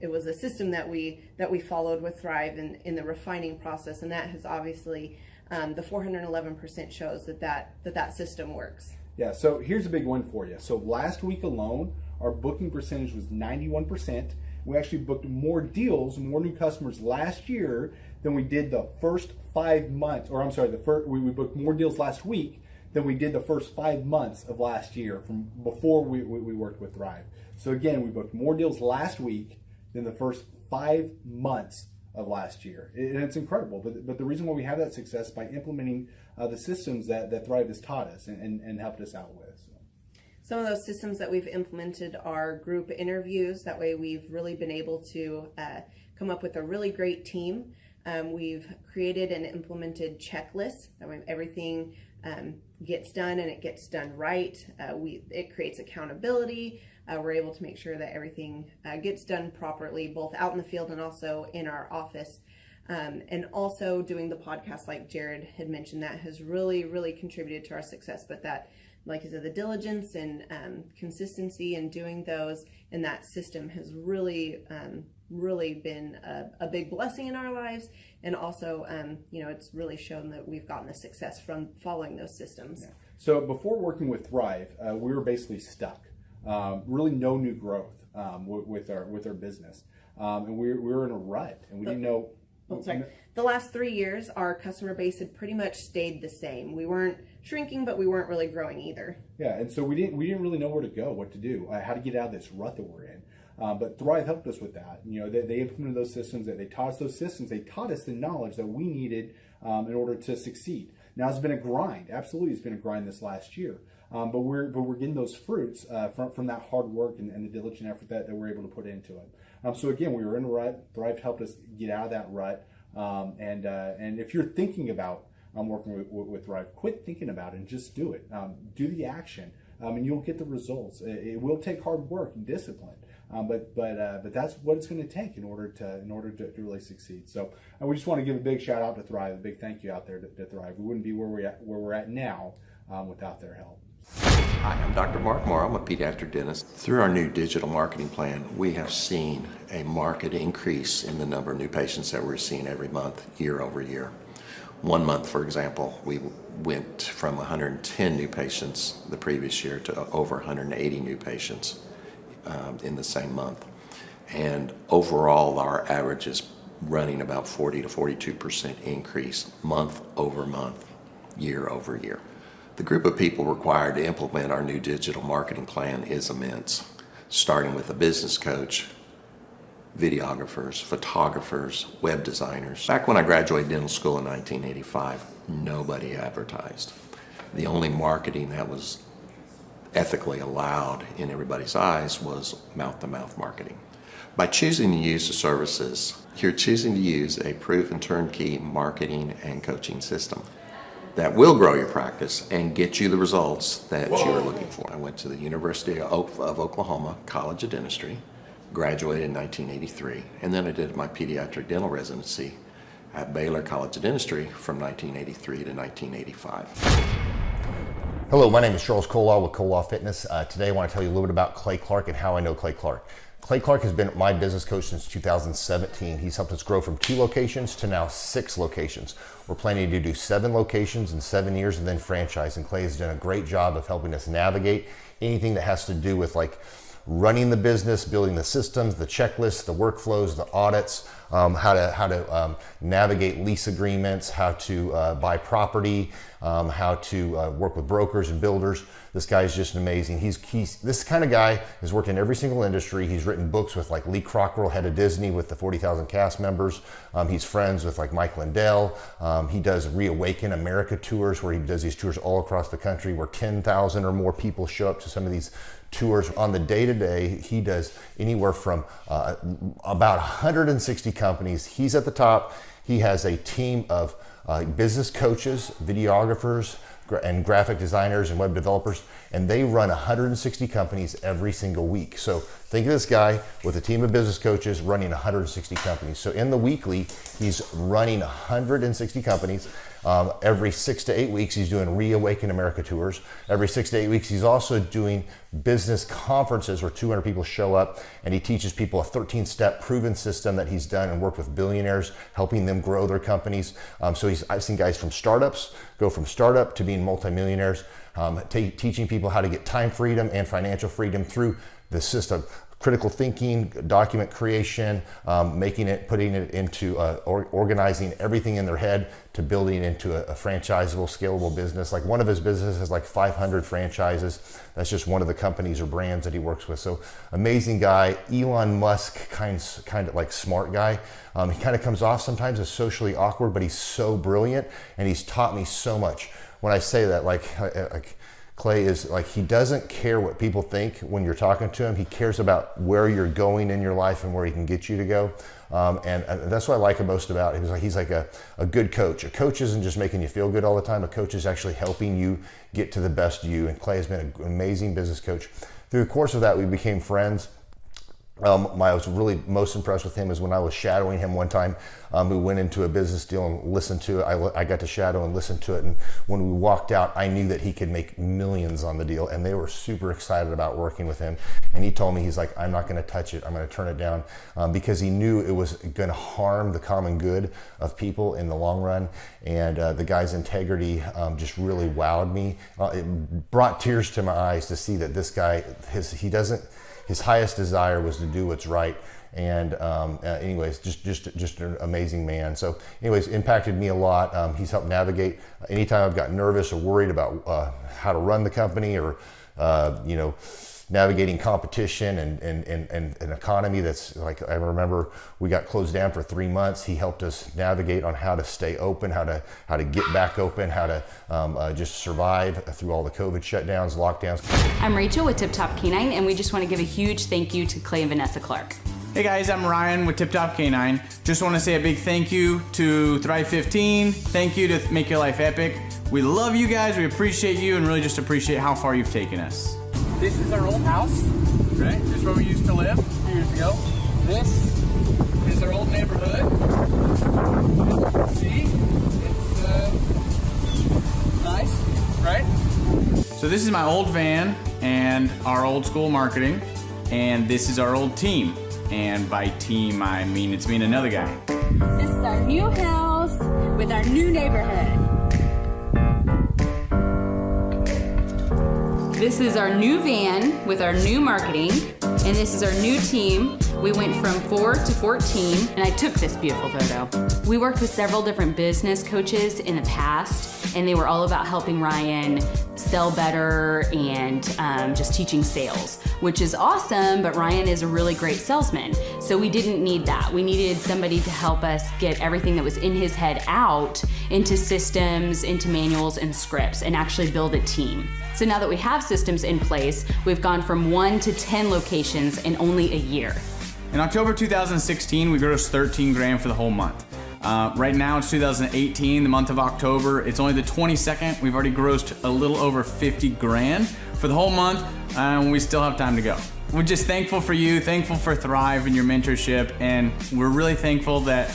It was a system that we followed with Thrive in the refining process, and that has obviously the 411% shows that system works. Yeah, so here's a big one for you. So last week alone, our booking percentage was 91%. We actually booked more deals, more new customers last year than we did the first 5 months, or I'm sorry, we booked more deals last week than we did the first 5 months of last year from before we worked with Thrive. So again, we booked more deals last week than the first 5 months of last year. And it's incredible. But the reason why we have that success is by implementing the systems that Thrive has taught us and helped us out with. So. Some of those systems that we've implemented are group interviews. That way we've really been able to come up with a really great team. We've created and implemented checklists. That way everything gets done and it gets done right. It creates accountability. We're able to make sure that everything gets done properly, both out in the field and also in our office. And also doing the podcast, like Jared had mentioned, that has really, really contributed to our success. But that, like I said, the diligence and consistency in doing those in that system has really, really been a big blessing in our lives. And also, it's really shown that we've gotten the success from following those systems. Yeah. So before working with Thrive, we were basically stuck. Really no new growth with our business. And we were in a rut, and we didn't know. The last 3 years, our customer base had pretty much stayed the same. We weren't shrinking, but we weren't really growing either. Yeah, and so we didn't really know where to go, what to do, how to get out of this rut that we're in. But Thrive helped us with that. They implemented those systems. They taught us those systems. They taught us the knowledge that we needed in order to succeed. Now it's been a grind. Absolutely, it's been a grind this last year. But we're getting those fruits from that hard work and the diligent effort that we're able to put into it. So again, we were in a rut. Thrive helped us get out of that rut. And if you're thinking about working with Thrive, quit thinking about it and just do it. Do the action, and you'll get the results. It will take hard work and discipline, but that's what it's going to take in order to really succeed. So we just want to give a big shout out to Thrive, a big thank you out there to Thrive. We wouldn't be where we're at now without their help. Hi, I'm Dr. Mark Moore. I'm a pediatric dentist. Through our new digital marketing plan, we have seen a marked increase in the number of new patients that we're seeing every month, year over year. 1 month, for example, we went from 110 new patients the previous year to over 180 new patients in the same month. And overall, our average is running about 40 to 42% increase month over month, year over year. The group of people required to implement our new digital marketing plan is immense, starting with a business coach, videographers, photographers, web designers. Back when I graduated dental school in 1985, nobody advertised. The only marketing that was ethically allowed in everybody's eyes was mouth-to-mouth marketing. By choosing to use the services, you're choosing to use a proven turnkey marketing and coaching system that will grow your practice and get you the results that you are looking for. I went to the University of Oklahoma College of Dentistry, graduated in 1983, and then I did my pediatric dental residency at Baylor College of Dentistry from 1983 to 1985. Hello, my name is Charles Kolaw with Kolaw Fitness. Today I want to tell you a little bit about Clay Clark and how I know Clay Clark. Clay Clark has been my business coach since 2017. He's helped us grow from 2 locations to now 6 locations. We're planning to do 7 locations in 7 years and then franchise. And Clay has done a great job of helping us navigate anything that has to do with like running the business, building the systems, the checklists, the workflows, the audits, how to navigate lease agreements, how to buy property, how to work with brokers and builders. This guy is just amazing. He's this kind of guy has worked in every single industry. He's written books with like Lee Cockrell, head of Disney, with the 40,000 cast members. He's friends with like Mike Lindell. He does Reawaken America tours, where he does these tours all across the country, where 10,000 or more people show up to some of these tours. On the day-to-day, he does anywhere from about 160 companies. He's at the top. He has a team of business coaches, videographers, and graphic designers and web developers, and they run 160 companies every single week. So think of this guy with a team of business coaches running 160 companies. So in the weekly, he's running 160 companies. Every 6 to 8 weeks, he's doing Reawaken America tours. Every 6 to 8 weeks, he's also doing business conferences where 200 people show up, and he teaches people a 13-step proven system that he's done and worked with billionaires, helping them grow their companies. So I've seen guys from startups go from startup to being multimillionaires, teaching people how to get time freedom and financial freedom through the system. Critical thinking, document creation, putting it into organizing everything in their head to building into a franchisable, scalable business. Like one of his businesses has like 500 franchises. That's just one of the companies or brands that he works with. So amazing guy. Elon Musk, kind of like smart guy. He kind of comes off sometimes as socially awkward, but he's so brilliant, and he's taught me so much. When I say that, like Clay is like, he doesn't care what people think when you're talking to him. He cares about where you're going in your life and where he can get you to go. And that's what I like most about him. He's like a good coach. A coach isn't just making you feel good all the time. A coach is actually helping you get to the best you. And Clay has been an amazing business coach. Through the course of that, we became friends. I was really most impressed with him is when I was shadowing him one time. We went into a business deal and listened to it. I got to shadow and listen to it. And when we walked out, I knew that he could make millions on the deal. And they were super excited about working with him. And he told me, he's like, I'm not going to touch it. I'm going to turn it down, because he knew it was going to harm the common good of people in the long run. And the guy's integrity just really wowed me. It brought tears to my eyes to see that this guy, his highest desire was to do what's right. And anyways, just an amazing man. So anyways, impacted me a lot. He's helped navigate anytime I've got nervous or worried about how to run the company, or navigating competition and an economy that's like, I remember we got closed down for 3 months. He helped us navigate on how to stay open, how to get back open, how to just survive through all the COVID shutdowns, lockdowns. I'm Rachel with Tip Top Canine, and we just want to give a huge thank you to Clay and Vanessa Clark. Hey guys, I'm Ryan with Tip Top Canine. Just want to say a big thank you to Thrive 15. Thank you to Make Your Life Epic. We love you guys, we appreciate you, and really just appreciate how far you've taken us. This is our old house, right? This is where we used to live a few years ago. This is our old neighborhood. See, it's nice, right? So this is my old van and our old school marketing, and this is our old team. And by team, I mean it's me and another guy. This is our new house with our new neighborhood. This is our new van with our new marketing, and this is our new team. We went from 4 to 14, and I took this beautiful photo. We worked with several different business coaches in the past, and they were all about helping Ryan sell better and just teaching sales, which is awesome, but Ryan is a really great salesman. So we didn't need that. We needed somebody to help us get everything that was in his head out into systems, into manuals and scripts, and actually build a team. So now that we have systems in place, we've gone from 1 to 10 locations in only a year. In October 2016, we grossed 13 grand for the whole month. Right now it's 2018, the month of October. It's only the 22nd. We've already grossed a little over 50 grand for the whole month, and we still have time to go. We're just thankful for you, thankful for Thrive and your mentorship, and we're really thankful that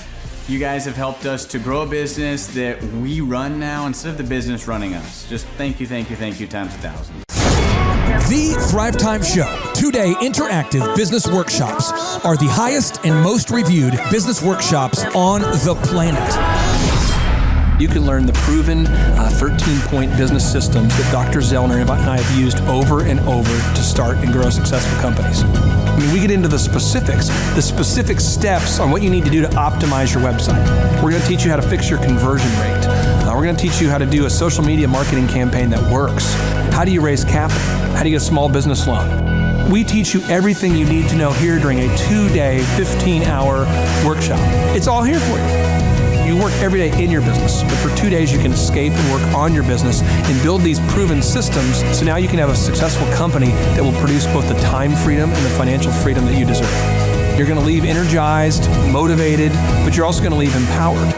you guys have helped us to grow a business that we run now instead of the business running us. Just thank you times 1,000. The Thrivetime Show 2-day interactive business workshops are the highest and most reviewed business workshops on the planet. You can learn the proven 13-point business systems that Dr. Zellner and I have used over and over to start and grow successful companies. I mean, we get into the specific steps on what you need to do to optimize your website. We're going to teach you how to fix your conversion rate. We're going to teach you how to do a social media marketing campaign that works. How do you raise capital? How do you get a small business loan? We teach you everything you need to know here during a 2-day, 15-hour workshop. It's all here for you. You work every day in your business, but for 2 days you can escape and work on your business and build these proven systems so now you can have a successful company that will produce both the time freedom and the financial freedom that you deserve. You're going to leave energized, motivated, but you're also going to leave empowered.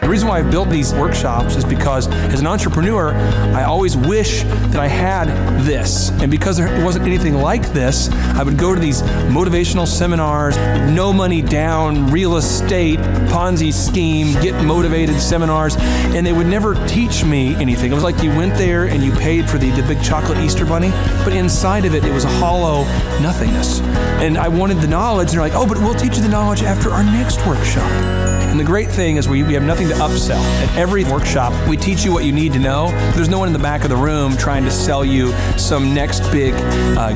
The reason why I've built these workshops is because as an entrepreneur, I always wish that I had this. And because there wasn't anything like this, I would go to these motivational seminars, no money down, real estate, Ponzi scheme, get motivated seminars, and they would never teach me anything. It was like you went there and you paid for the big chocolate Easter bunny, but inside of it, it was a hollow nothingness. And I wanted the knowledge, and they're like, oh, but we'll teach you the knowledge after our next workshop. And the great thing is we have nothing to upsell. At every workshop, we teach you what you need to know. There's no one in the back of the room trying to sell you some next big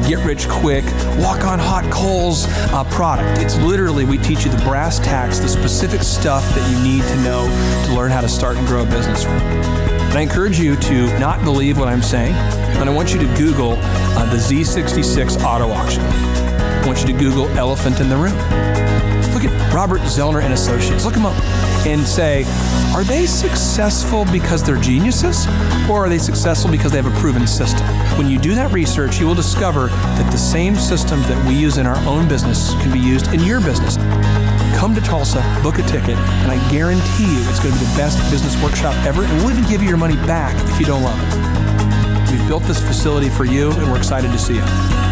get-rich-quick, walk-on-hot coals product. It's literally, we teach you the brass tacks, the specific stuff that you need to know to learn how to start and grow a business. And I encourage you to not believe what I'm saying, and I want you to Google the Z66 auto auction. I want you to Google elephant in the room. Look at Robert Zellner and Associates. Look them up and say, are they successful because they're geniuses, or are they successful because they have a proven system? When you do that research, you will discover that the same systems that we use in our own business can be used in your business. Come to Tulsa, book a ticket, and I guarantee you it's going to be the best business workshop ever, and we'll even give you your money back if you don't love it. We've built this facility for you, and we're excited to see you.